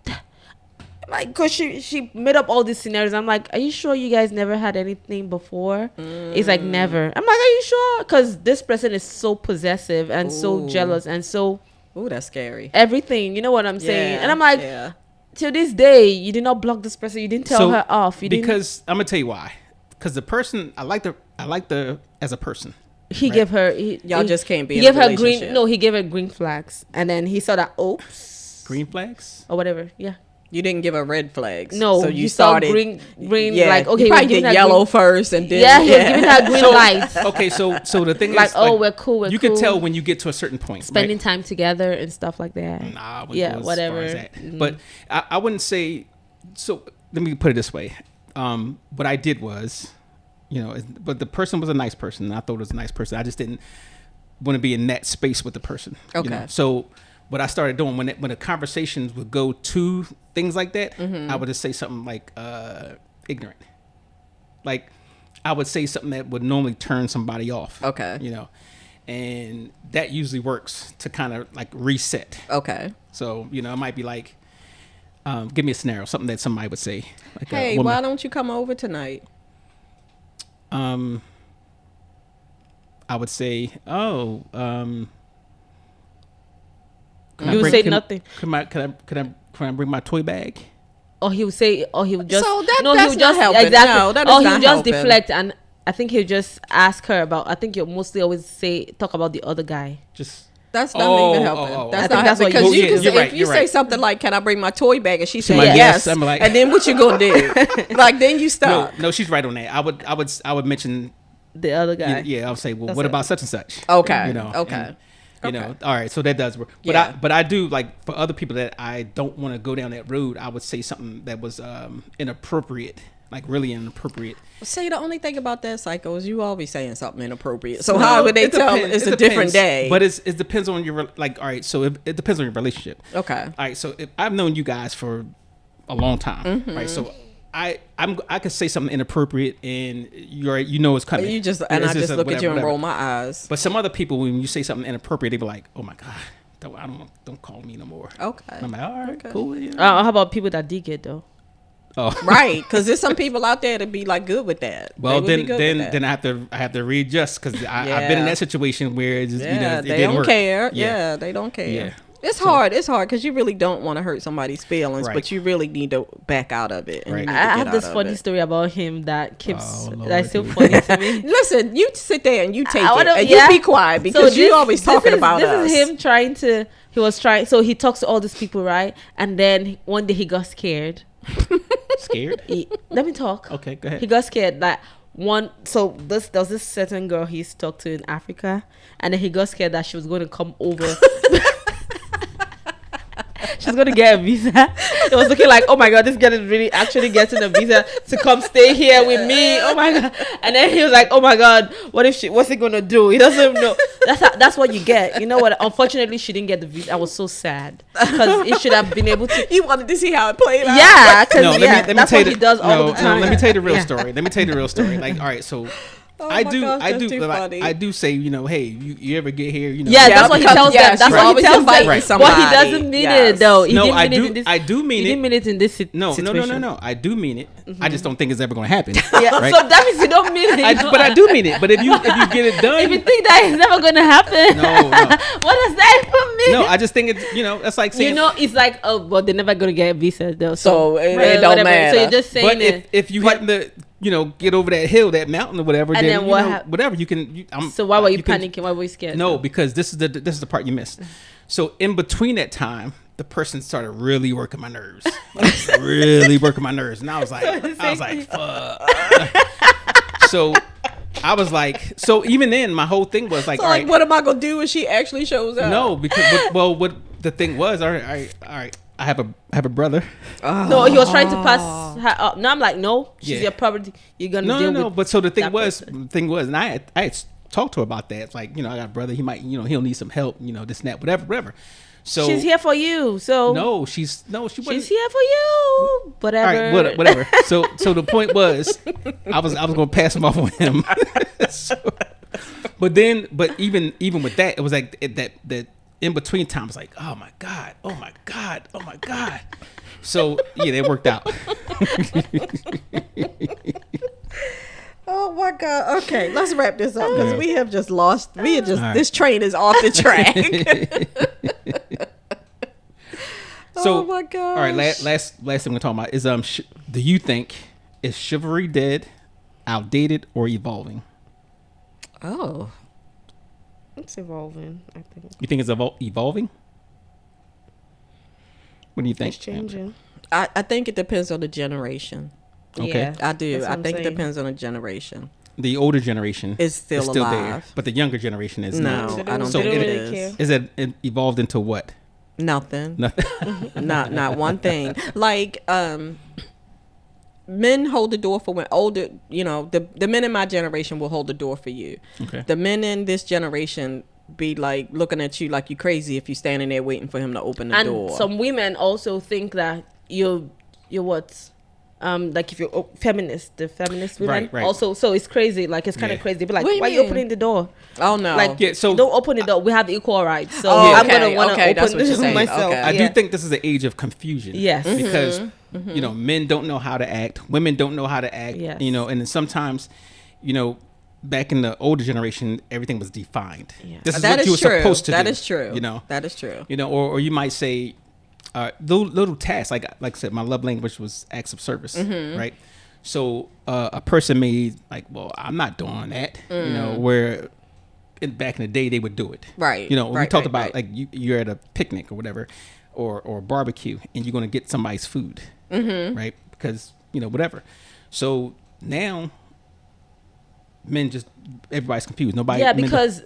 Speaker 3: Like, cause she made up all these scenarios. I'm like, are you sure you guys never had anything before? It's like never. I'm like, are you sure? Cause this person is so possessive and so
Speaker 2: Ooh.
Speaker 3: jealous and so
Speaker 2: Ooh, that's scary.
Speaker 3: everything. You know what I'm saying? And I'm like,
Speaker 2: yeah.
Speaker 3: till this day, you did not block this person. You didn't tell her off. You didn't.
Speaker 1: Because I'm gonna tell you why. Because the person I like the as a person.
Speaker 3: He
Speaker 1: right.
Speaker 3: gave her.
Speaker 2: Y'all just can't be
Speaker 3: He
Speaker 2: in
Speaker 3: gave
Speaker 2: a
Speaker 3: her
Speaker 2: relationship.
Speaker 3: green. No, he gave her green flags, and then he saw that. Oops.
Speaker 1: Green flags.
Speaker 3: Or whatever. Yeah.
Speaker 2: You didn't give her red flags.
Speaker 3: No.
Speaker 2: So you
Speaker 3: saw
Speaker 2: started
Speaker 3: green.
Speaker 2: Yeah.
Speaker 3: Like, okay,
Speaker 2: you
Speaker 3: we're
Speaker 2: probably
Speaker 3: giving
Speaker 2: did
Speaker 3: her
Speaker 2: yellow
Speaker 3: green-
Speaker 2: first and then
Speaker 3: Yeah, he was giving her green lights.
Speaker 1: Okay, so the thing
Speaker 3: Like,
Speaker 1: is,
Speaker 3: oh, we're cool.
Speaker 1: you can tell when you get to a certain point.
Speaker 3: Spending
Speaker 1: right?
Speaker 3: time together and stuff like that.
Speaker 1: Nah, I wouldn't
Speaker 3: Yeah,
Speaker 1: go as
Speaker 3: whatever.
Speaker 1: far as that.
Speaker 3: Mhm.
Speaker 1: But I wouldn't say. So let me put it this way. What I did was, but the person was a nice person. And I thought it was a nice person. I just didn't want to be in that space with the person.
Speaker 2: Okay.
Speaker 1: So what I started doing when the conversations would go to things like that,
Speaker 2: Mm-hmm.
Speaker 1: I would just say something like ignorant. Like I would say something that would normally turn somebody off.
Speaker 2: Okay.
Speaker 1: And that usually works to kind of like reset.
Speaker 2: Okay.
Speaker 1: So, it might be like, give me a scenario, something that somebody would say. Like
Speaker 2: Hey,
Speaker 1: a woman.
Speaker 2: why don't you come over tonight?
Speaker 1: I would say,
Speaker 3: You would say nothing.
Speaker 1: Can I bring my toy bag?
Speaker 3: Or he would say, or he would just.
Speaker 2: So that-
Speaker 3: no, he
Speaker 2: that's
Speaker 3: would
Speaker 2: not
Speaker 3: just
Speaker 2: helping.
Speaker 3: exactly.
Speaker 2: No, that is
Speaker 3: or he
Speaker 2: not
Speaker 3: would just
Speaker 2: helping.
Speaker 3: deflect, and I think he'll just ask her about. I think you'll mostly always talk about the other guy.
Speaker 1: Just
Speaker 2: That's not even helping.
Speaker 1: I
Speaker 2: That's
Speaker 3: think
Speaker 2: not
Speaker 3: that's what
Speaker 2: because
Speaker 3: you-
Speaker 2: you can
Speaker 1: you're
Speaker 2: say,
Speaker 1: right,
Speaker 2: if you
Speaker 1: you're
Speaker 2: say
Speaker 1: right.
Speaker 2: something like, "Can I bring my toy back?" and she said
Speaker 1: like,
Speaker 2: yes,
Speaker 1: I'm like-
Speaker 2: and then what you gonna do? Like then you stop.
Speaker 1: No, she's right on that. I would mention.
Speaker 3: The other guy.
Speaker 1: Yeah, I'll say, well,
Speaker 3: That's
Speaker 1: what
Speaker 3: it.
Speaker 1: about such and such?
Speaker 2: Okay.
Speaker 1: You know.
Speaker 2: Okay.
Speaker 1: And, all right. So that does work. But
Speaker 2: Yeah.
Speaker 1: but I do like for other people that I don't want to go down that road. I would say something that was inappropriate, like really inappropriate.
Speaker 2: See, the only thing about that, Psycho, is you always saying something inappropriate. So
Speaker 1: No,
Speaker 2: how would they
Speaker 1: it
Speaker 2: tell
Speaker 1: depends.
Speaker 2: it's
Speaker 1: It
Speaker 2: a different
Speaker 1: depends.
Speaker 2: day?
Speaker 1: But it depends on your like. All right, so it depends on your relationship.
Speaker 2: Okay.
Speaker 1: All right, so if I've known you guys for a long time, right? So I could say something inappropriate and you know it's coming.
Speaker 2: You just
Speaker 1: It's
Speaker 2: and I just look at you and
Speaker 1: whatever.
Speaker 2: roll my eyes.
Speaker 1: But some other people, when you say something inappropriate, they be like, "Oh my god, don't call me no more."
Speaker 2: Okay.
Speaker 1: And I'm like, "All right,
Speaker 2: Okay.
Speaker 1: cool." Yeah.
Speaker 3: How about people that decode though?
Speaker 1: Oh,
Speaker 2: Right, because there's some people out there that be like good with that.
Speaker 1: well,
Speaker 2: They would be good with that.
Speaker 1: then I have to readjust because I've been in that situation where it just,
Speaker 2: yeah,
Speaker 1: it
Speaker 2: they
Speaker 1: didn't
Speaker 2: don't
Speaker 1: work.
Speaker 2: care. Yeah. They don't care.
Speaker 1: Yeah.
Speaker 2: It's hard. It's hard because you really don't want to hurt somebody's feelings,
Speaker 1: Right.
Speaker 2: but you really need to back out of it. And
Speaker 1: Right.
Speaker 2: you need
Speaker 3: I
Speaker 2: to
Speaker 3: have
Speaker 2: get
Speaker 3: this
Speaker 2: out of
Speaker 3: funny
Speaker 2: it.
Speaker 3: story about him that keeps
Speaker 1: Oh, Lord,
Speaker 3: that's so
Speaker 1: dude.
Speaker 3: funny to me.
Speaker 2: Listen, you sit there and you take
Speaker 3: I
Speaker 2: it,
Speaker 3: wanna-
Speaker 2: and
Speaker 3: yeah.
Speaker 2: you be quiet because you always talking about
Speaker 3: this
Speaker 2: us.
Speaker 3: is him trying to. He was trying. So he talks to all these people, right? And then one day he got scared.
Speaker 1: Scared?
Speaker 3: Let me talk.
Speaker 1: Okay, go ahead.
Speaker 3: He got scared that so there was this certain girl he used to talk to in Africa, and then he got scared that she was going to come over. She's going to get a visa. It was looking like, oh my god, this girl is really actually getting a visa to come stay here with me. Oh my god! And then he was like, oh my god, what's he going to do? He doesn't know. That's what you get. You know what? Unfortunately, she didn't get the visa. I was so sad because it should have been able to.
Speaker 2: You wanted to see how it played out.
Speaker 3: Yeah, because
Speaker 1: No, let me
Speaker 3: that's
Speaker 1: tell
Speaker 3: what
Speaker 1: you
Speaker 3: he does all the time.
Speaker 1: No, let me tell you the real
Speaker 3: Yeah.
Speaker 1: story. Let me tell you the real story. Like, all right, so
Speaker 2: Oh
Speaker 1: I
Speaker 2: my
Speaker 1: do,
Speaker 2: gosh,
Speaker 1: I
Speaker 2: that's
Speaker 1: do,
Speaker 2: too
Speaker 1: like,
Speaker 2: funny.
Speaker 1: I do say, you know, hey, you ever get here, you know.
Speaker 3: Yeah,
Speaker 2: Yeah,
Speaker 3: that's what he
Speaker 2: because-
Speaker 3: tells
Speaker 2: yeah,
Speaker 3: them. That's
Speaker 2: she's
Speaker 3: what he
Speaker 2: always
Speaker 3: tells
Speaker 2: inviting
Speaker 3: them.
Speaker 2: somebody.
Speaker 3: But he doesn't mean
Speaker 2: Yes.
Speaker 3: it though. He
Speaker 1: No,
Speaker 3: didn't
Speaker 1: I
Speaker 3: mean it
Speaker 1: do,
Speaker 3: in this,
Speaker 1: I do mean
Speaker 3: he didn't
Speaker 1: it.
Speaker 3: mean it in this
Speaker 1: No,
Speaker 3: situation.
Speaker 1: no. I do mean it. I just don't think it's ever going to happen.
Speaker 3: Yeah,
Speaker 1: right?
Speaker 3: so that means you don't mean it.
Speaker 1: But I do mean it. But if you get it done,
Speaker 3: If you think that it's never gonna happen,
Speaker 1: No.
Speaker 3: what does that even mean?
Speaker 1: no, I just think it's, you know, that's like saying.
Speaker 3: You know, it's like, oh, but they're never gonna get a visa though.
Speaker 2: So it don't
Speaker 3: whatever.
Speaker 2: matter.
Speaker 3: So you're just saying
Speaker 1: But
Speaker 3: it.
Speaker 1: if you happen to, you know, get over that hill, that mountain or whatever,
Speaker 3: And
Speaker 1: then
Speaker 3: then
Speaker 1: you
Speaker 3: what
Speaker 1: know,
Speaker 3: hap-
Speaker 1: whatever you can.
Speaker 3: So why were you
Speaker 1: can-
Speaker 3: panicking? Why were you scared?
Speaker 1: No, because this is the part you missed. So in between that time, the person started really working my nerves, like, really working my nerves, and I was like, fuck. So I was like, so even then, my whole thing was like,
Speaker 2: So
Speaker 1: all
Speaker 2: like,
Speaker 1: right,
Speaker 2: what am I gonna do when she actually shows up?
Speaker 1: no, because what the thing was, all right, I have a brother.
Speaker 3: No, he was trying to pass her up. No, I'm like, no, she's
Speaker 1: Yeah.
Speaker 3: your property. You're gonna
Speaker 1: No,
Speaker 3: deal
Speaker 1: no.
Speaker 3: with
Speaker 1: But so the thing
Speaker 3: that
Speaker 1: was,
Speaker 3: person.
Speaker 1: and I had talked to her about that. It's like, you know, I got a brother. He might, you know, he'll need some help. You know, this and that, whatever. So
Speaker 3: She's here for you. So
Speaker 1: No, she wasn't.
Speaker 3: she's here for you. Whatever.
Speaker 1: All right, whatever. So the point was, I was gonna pass him off on him. But even with that, it was like that in between time was like, oh my god. So yeah, it worked out.
Speaker 2: Oh my god. Okay, let's wrap this up because we have just lost. We have just
Speaker 1: All right.
Speaker 2: this train is off the track.
Speaker 1: So,
Speaker 2: oh my god.
Speaker 1: all right, last thing we're talking about is do you think is chivalry dead, outdated, or evolving?
Speaker 2: Oh.
Speaker 3: It's evolving, I think.
Speaker 1: You think it's evolving? What do you think?
Speaker 3: It's changing.
Speaker 2: I think it depends on the generation.
Speaker 1: Okay.
Speaker 3: Yeah,
Speaker 2: I do.
Speaker 3: that's what
Speaker 2: I
Speaker 3: I'm
Speaker 2: think it
Speaker 3: saying.
Speaker 2: depends on the generation.
Speaker 1: The older generation
Speaker 2: It's still
Speaker 1: there,
Speaker 2: alive.
Speaker 1: but the younger generation is
Speaker 2: No,
Speaker 1: not.
Speaker 2: I don't
Speaker 1: So
Speaker 2: think
Speaker 1: it-
Speaker 2: it
Speaker 3: really
Speaker 2: is.
Speaker 3: care.
Speaker 1: Is it evolved into what?
Speaker 2: Nothing.
Speaker 1: Nothing.
Speaker 2: not one thing. Like men hold the door for when older, you know, the men in my generation will hold the door for you.
Speaker 1: Okay.
Speaker 2: The men in this generation be like looking at you like you crazy if you standing there waiting for him to open the
Speaker 3: And
Speaker 2: door.
Speaker 3: some women also think that you're what? Like if you're feminist, the feminist women
Speaker 1: Right.
Speaker 3: also. So it's crazy. Like it's kind of
Speaker 1: Yeah.
Speaker 3: crazy. But like,
Speaker 2: What do you
Speaker 3: why are you
Speaker 2: mean?
Speaker 3: opening the door?
Speaker 2: Oh no.
Speaker 3: Like,
Speaker 1: Yeah, so-
Speaker 3: don't open the door. We have equal rights. So
Speaker 2: Oh,
Speaker 3: I'm
Speaker 2: okay,
Speaker 3: gonna want to
Speaker 2: okay, that's
Speaker 3: open
Speaker 2: what you're saying.
Speaker 3: myself.
Speaker 2: Okay.
Speaker 1: I
Speaker 3: Yeah.
Speaker 1: do think this is an age of confusion.
Speaker 3: Yes.
Speaker 1: Because you know, men don't know how to act, women don't know how to act.
Speaker 3: Yes.
Speaker 1: You know, and then sometimes, you know, back in the older generation, everything was defined.
Speaker 3: Yeah.
Speaker 1: This is
Speaker 2: that
Speaker 1: what
Speaker 2: is
Speaker 1: you were
Speaker 2: true.
Speaker 1: supposed to
Speaker 2: That
Speaker 1: do.
Speaker 2: is true.
Speaker 1: You know.
Speaker 2: That is true.
Speaker 1: You know, or you might say, little tasks like I said, my love language was acts of service, right? So a person may like, well, I'm not doing that, you know, where back in the day they would do it.
Speaker 2: Right.
Speaker 1: You know, we
Speaker 2: Right,
Speaker 1: talked
Speaker 2: right,
Speaker 1: about
Speaker 2: right.
Speaker 1: like you're at a picnic or whatever, or barbecue, and you're going to get somebody's food, right? Because whatever. So now men just everybody's confused. Nobody.
Speaker 3: Yeah,
Speaker 1: men
Speaker 3: because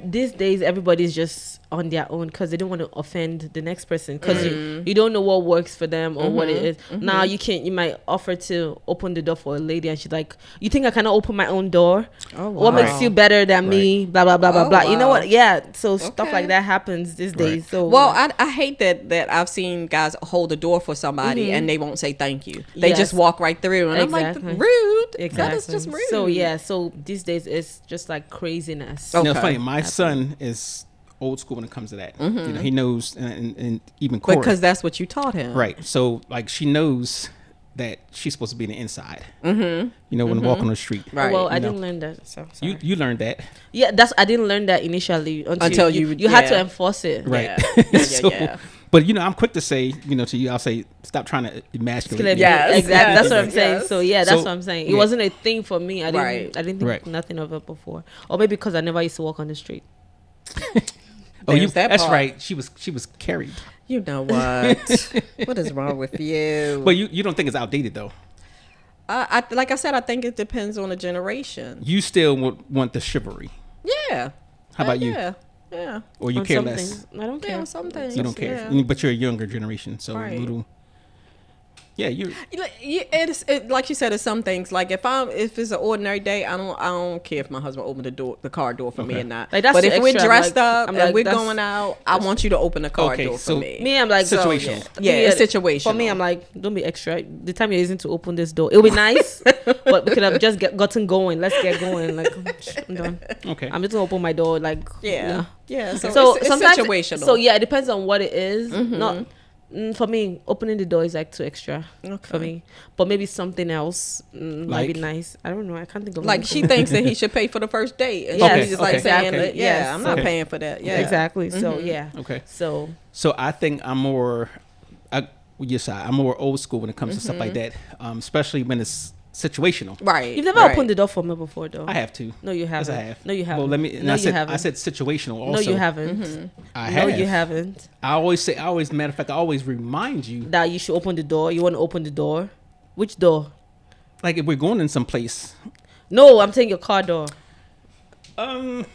Speaker 3: these days everybody's just on their own because they don't want to offend the next person because you don't know what works for them or what it is. Now you might offer to open the door for a lady and she's like, you think I cannot open my own door?
Speaker 2: Oh,
Speaker 3: What
Speaker 2: wow.
Speaker 3: makes you better than me? Blah blah blah blah
Speaker 2: Oh,
Speaker 3: blah. You know
Speaker 2: wow.
Speaker 3: what? Yeah, so stuff
Speaker 2: Okay.
Speaker 3: like that happens these days. So
Speaker 2: Well, I hate that I've seen guys hold the door for somebody and they won't say thank you. They
Speaker 3: Yes.
Speaker 2: just walk right through, and
Speaker 3: Exactly.
Speaker 2: I'm like, rude.
Speaker 3: exactly.
Speaker 2: That is just rude.
Speaker 3: So yeah, so these days it's just like craziness.
Speaker 2: Oh.
Speaker 1: Now,
Speaker 2: Okay.
Speaker 1: funny. My son is old school when it comes to that. He knows, and even Corey.
Speaker 2: because that's what you taught him,
Speaker 1: Right. So like she knows that she's supposed to be on the inside. When walking on the street.
Speaker 2: Right.
Speaker 3: Well, I
Speaker 1: You know.
Speaker 3: didn't learn that. So sorry.
Speaker 1: You learned that.
Speaker 3: Yeah, I didn't learn that initially
Speaker 2: Until
Speaker 3: you
Speaker 2: you-
Speaker 3: had to
Speaker 2: yeah.
Speaker 3: enforce it.
Speaker 1: Right.
Speaker 2: Yeah.
Speaker 1: So,
Speaker 2: yeah.
Speaker 1: But I'm quick to say, to you, I'll say, stop trying to emasculate me.
Speaker 2: Yes,
Speaker 3: exactly. That's what I'm
Speaker 2: yes,
Speaker 3: saying.
Speaker 2: yes.
Speaker 3: So yeah, that's
Speaker 1: So,
Speaker 3: what I'm saying. It
Speaker 1: yeah.
Speaker 3: wasn't a thing for me. I
Speaker 2: Right.
Speaker 3: didn't think
Speaker 1: Right.
Speaker 3: nothing of it before, or maybe because I never used to walk on the street.
Speaker 1: Oh,
Speaker 2: There's that
Speaker 1: that's
Speaker 2: part.
Speaker 1: right. She was carried.
Speaker 2: You know what? What is wrong with you?
Speaker 1: But you don't think it's outdated though.
Speaker 2: I like I said, I think it depends on the generation.
Speaker 1: You still want the chivalry,
Speaker 2: Yeah.
Speaker 1: How about you?
Speaker 2: Yeah. Yeah.
Speaker 1: or you
Speaker 3: On
Speaker 1: care
Speaker 3: some
Speaker 1: less.
Speaker 3: things. I don't care.
Speaker 2: Yeah. Some things.
Speaker 1: You don't care,
Speaker 2: Yeah.
Speaker 1: but you're a younger generation, so
Speaker 2: Right.
Speaker 1: little. Yeah, you.
Speaker 2: It like you said, it's some things. Like if it's an ordinary day, I don't care if my husband opened the car door for me
Speaker 1: Okay.
Speaker 2: or not.
Speaker 3: Like, that's
Speaker 2: but
Speaker 3: the
Speaker 2: if we're
Speaker 3: extra,
Speaker 2: dressed
Speaker 3: like,
Speaker 2: up
Speaker 3: I'm
Speaker 2: and
Speaker 3: like,
Speaker 2: we're
Speaker 3: that's-
Speaker 2: going out, I want you to open the car
Speaker 1: Okay,
Speaker 2: door
Speaker 1: so
Speaker 2: for me.
Speaker 3: Me, I'm like
Speaker 1: Situational.
Speaker 2: Yeah, it's situational.
Speaker 3: For me, I'm like, don't be extra. The time you're using to open this door, it'll be nice, but we could have just gotten going. Let's get going. Like, I'm done.
Speaker 1: Okay.
Speaker 3: I'm just gonna open my door. Like,
Speaker 2: Yeah. Yeah. So,
Speaker 3: So
Speaker 2: it's
Speaker 3: sometimes,
Speaker 2: situational.
Speaker 3: so yeah, it depends on what it is. Not for me. Opening the door is like too extra for me. But maybe something else might be
Speaker 1: Like?
Speaker 3: nice. I don't know. I can't think of
Speaker 2: Like
Speaker 3: anything.
Speaker 2: she thinks that he should pay for the first date, and
Speaker 3: Yes,
Speaker 2: she's just like
Speaker 1: okay,
Speaker 2: saying,
Speaker 1: okay.
Speaker 2: that, "Yeah,
Speaker 3: Yes.
Speaker 2: I'm not
Speaker 1: Okay.
Speaker 2: paying for that." Yeah,
Speaker 3: Exactly. So yeah.
Speaker 1: Okay.
Speaker 3: So
Speaker 1: So I think I'm more, I'm more old school when it comes to stuff like that, especially when it's situational.
Speaker 2: Right.
Speaker 3: you've never
Speaker 2: right.
Speaker 3: opened the door for me before, though.
Speaker 1: I have to.
Speaker 3: No, you
Speaker 1: Yes,
Speaker 3: haven't.
Speaker 1: I have.
Speaker 3: No, you haven't.
Speaker 1: Well, let me. And
Speaker 3: No,
Speaker 1: I
Speaker 3: you
Speaker 1: said,
Speaker 3: haven't.
Speaker 1: I said situational. Also,
Speaker 3: No, you haven't.
Speaker 1: I
Speaker 3: No,
Speaker 1: have.
Speaker 3: you haven't.
Speaker 1: I always say. Matter of fact, I always remind you.
Speaker 3: That you should open the door. You want to open the door? Which door?
Speaker 1: Like if we're going in some place.
Speaker 3: No, I'm saying your car door.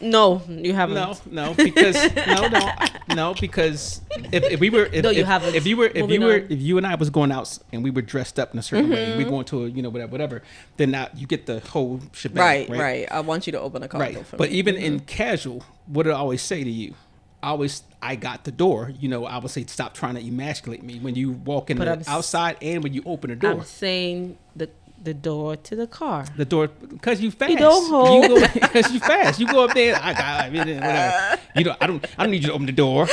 Speaker 3: No, you haven't.
Speaker 1: No, because no, because if we were,
Speaker 3: No, you haven't.
Speaker 1: If
Speaker 3: Moving on.
Speaker 1: if you and I was going out and we were dressed up in a certain way, we going to a whatever, then now you get the whole shebang.
Speaker 2: Right. I want you to open the car door
Speaker 1: Right.
Speaker 2: for
Speaker 1: But
Speaker 2: me.
Speaker 1: even in casual, what do I always say to you? I got the door. I would say stop trying to emasculate me when you walk in
Speaker 3: But I'm
Speaker 1: outside and when you open the door.
Speaker 3: I'm saying the door to the car.
Speaker 1: The door, because you fast.
Speaker 3: don't hold.
Speaker 1: You go because you fast. You go up there. Whatever. I don't need you to open the door.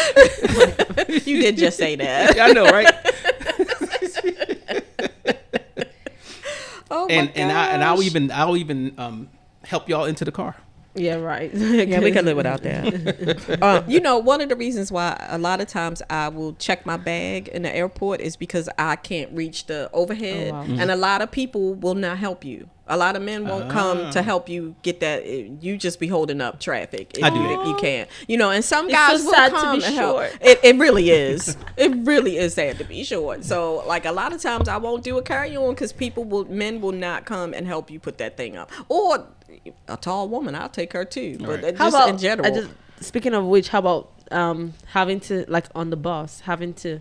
Speaker 2: You did just say that.
Speaker 1: I know, right?
Speaker 2: Oh
Speaker 1: And I'll
Speaker 2: gosh.
Speaker 1: even help y'all into the car.
Speaker 3: Yeah, right.
Speaker 2: Yeah, we can live without that. One of the reasons why a lot of times I will check my bag in the airport is because I can't reach the overhead,
Speaker 3: Oh, wow.
Speaker 2: and a lot of people will not help you. A lot of men won't come to help you get that. You just be holding up traffic. If
Speaker 1: I do
Speaker 2: you,
Speaker 1: that.
Speaker 2: if you can't. And some
Speaker 3: It's
Speaker 2: guys
Speaker 3: so
Speaker 2: will
Speaker 3: sad to
Speaker 2: come
Speaker 3: be
Speaker 2: and help.
Speaker 3: short.
Speaker 2: It really is. It really is sad to be short. So like a lot of times I won't do a carry on because men will not come and help you put that thing up. Or a tall woman, I'll take her too. But
Speaker 1: Right.
Speaker 2: just in general.
Speaker 3: Speaking of which, how about having to, like, on the bus, having to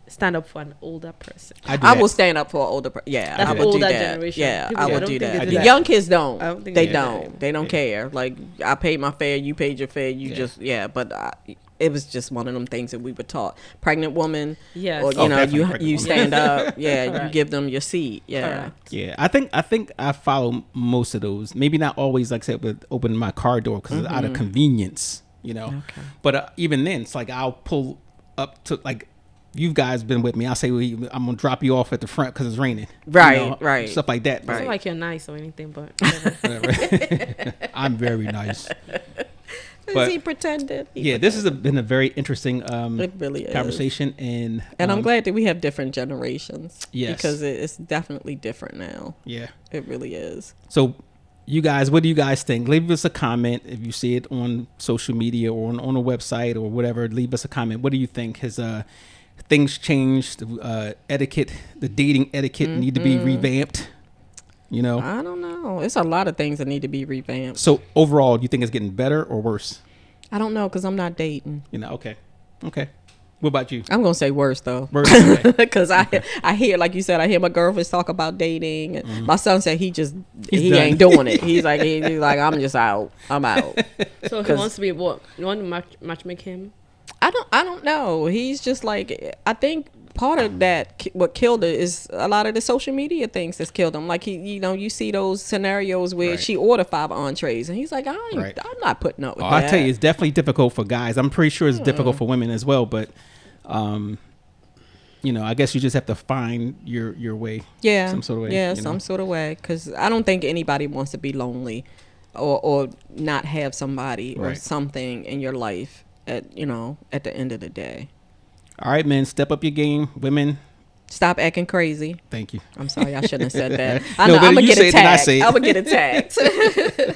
Speaker 3: stand up for an older person?
Speaker 1: I do
Speaker 2: I
Speaker 1: that.
Speaker 2: will stand up for older. Yeah,
Speaker 3: That's
Speaker 2: I will do
Speaker 3: older
Speaker 2: that.
Speaker 3: generation.
Speaker 2: Yeah,
Speaker 3: People
Speaker 2: I
Speaker 3: don't
Speaker 2: will do
Speaker 3: think they
Speaker 2: that.
Speaker 3: do
Speaker 2: The
Speaker 3: that.
Speaker 2: young kids don't.
Speaker 3: I don't think
Speaker 2: They
Speaker 3: they do
Speaker 2: don't. They don't care. Like I paid my fare, you paid your fare. You just But it was just one of them things that we were taught. Pregnant woman.
Speaker 3: Yes.
Speaker 2: Or
Speaker 1: Oh, definitely
Speaker 2: you
Speaker 1: pregnant
Speaker 2: you
Speaker 1: woman.
Speaker 2: stand up. Yeah, you
Speaker 3: Correct.
Speaker 2: give them your seat. Yeah.
Speaker 3: Correct.
Speaker 1: Yeah, I think I follow most of those. Maybe not always, like I said, with opening my car door because it's out of convenience, Okay. But even then, it's like I'll pull up to, like, you guys been with me. I'll say, well, I'm gonna drop you off at the front because it's raining.
Speaker 2: Right, right.
Speaker 1: Stuff like that.
Speaker 3: It's not
Speaker 2: Right.
Speaker 3: like you're nice or anything, but whatever.
Speaker 1: Whatever. I'm very nice. But
Speaker 2: he pretended.
Speaker 1: yeah, this has been a very interesting
Speaker 2: It really is.
Speaker 1: conversation, and
Speaker 2: I'm glad that we have different generations.
Speaker 1: Yes.
Speaker 2: Because it's definitely different now.
Speaker 1: Yeah.
Speaker 2: It really is.
Speaker 1: So you guys, what do you guys think? Leave us a comment if you see it on social media or on a website or whatever. Leave us a comment. What do you think? Has things changed? Etiquette, the dating etiquette need to be revamped? You know,
Speaker 2: I don't know. It's a lot of things that need to be revamped.
Speaker 1: So overall, do you think it's getting better or worse?
Speaker 2: I don't know because I'm not dating.
Speaker 1: You know, okay. What about you?
Speaker 2: I'm gonna say worse though,
Speaker 1: Worse, okay.
Speaker 2: because I hear, like you said, I hear my girlfriends talk about dating. And my son said he
Speaker 1: He's
Speaker 2: ain't doing it. He's like I'm just out. I'm out.
Speaker 3: So he wants to be what? You want to matchmake him?
Speaker 2: I don't know. He's just like, I think part of that what killed it is a lot of the social media things that's killed him. Like you see those scenarios where she ordered 5 entrees and he's like, I'm not putting up with that.
Speaker 1: I tell you, it's definitely difficult for guys. I'm pretty sure it's difficult for women as well, but you know, I guess you just have to find your way.
Speaker 2: Yeah,
Speaker 1: some sort of way.
Speaker 2: Yeah, some sort of way. Because I don't think anybody wants to be lonely or not have somebody or something in your life at the end of the day.
Speaker 1: All right, men, step up your game. Women,
Speaker 2: stop acting crazy.
Speaker 1: Thank you.
Speaker 2: I'm sorry, I shouldn't have said that. I know I'm gonna get attacked. I'm gonna get attacked.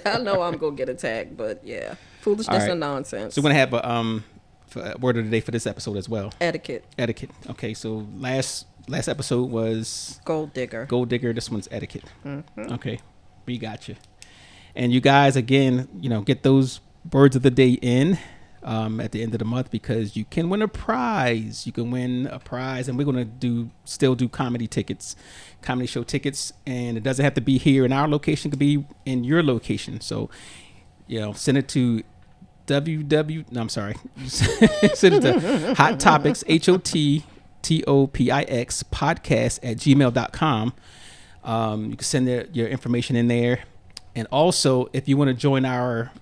Speaker 2: I know I'm gonna get attacked, but yeah, foolishness and nonsense.
Speaker 1: So we're gonna have a word of the day for this episode as well.
Speaker 2: Etiquette.
Speaker 1: Okay, so last episode was
Speaker 2: gold digger.
Speaker 1: This one's etiquette. Okay, we got you. And you guys, again, get those words of the day in at the end of the month, because you can win a prize. And we're going to still do comedy show tickets, and it doesn't have to be here in our location. It could be in your location. So, send it to send it to Hot Topix, HOTTOPIX podcast @gmail.com. You can send your information in there. And also, if you want to join our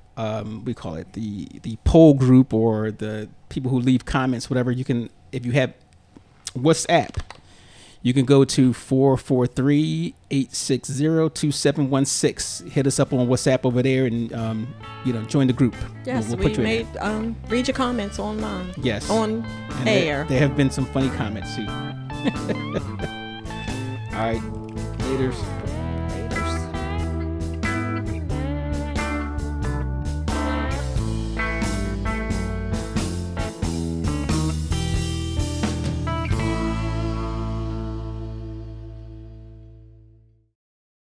Speaker 1: we call it the poll group, or the people who leave comments, whatever, you can, if you have WhatsApp, you can go to 443-860-2716. Hit us up on WhatsApp over there and join the group.
Speaker 2: Yes,
Speaker 1: we'll put you in
Speaker 2: there. Read your comments online.
Speaker 1: Yes,
Speaker 2: on
Speaker 1: and
Speaker 2: air.
Speaker 1: There have been some funny comments too. All right, laters.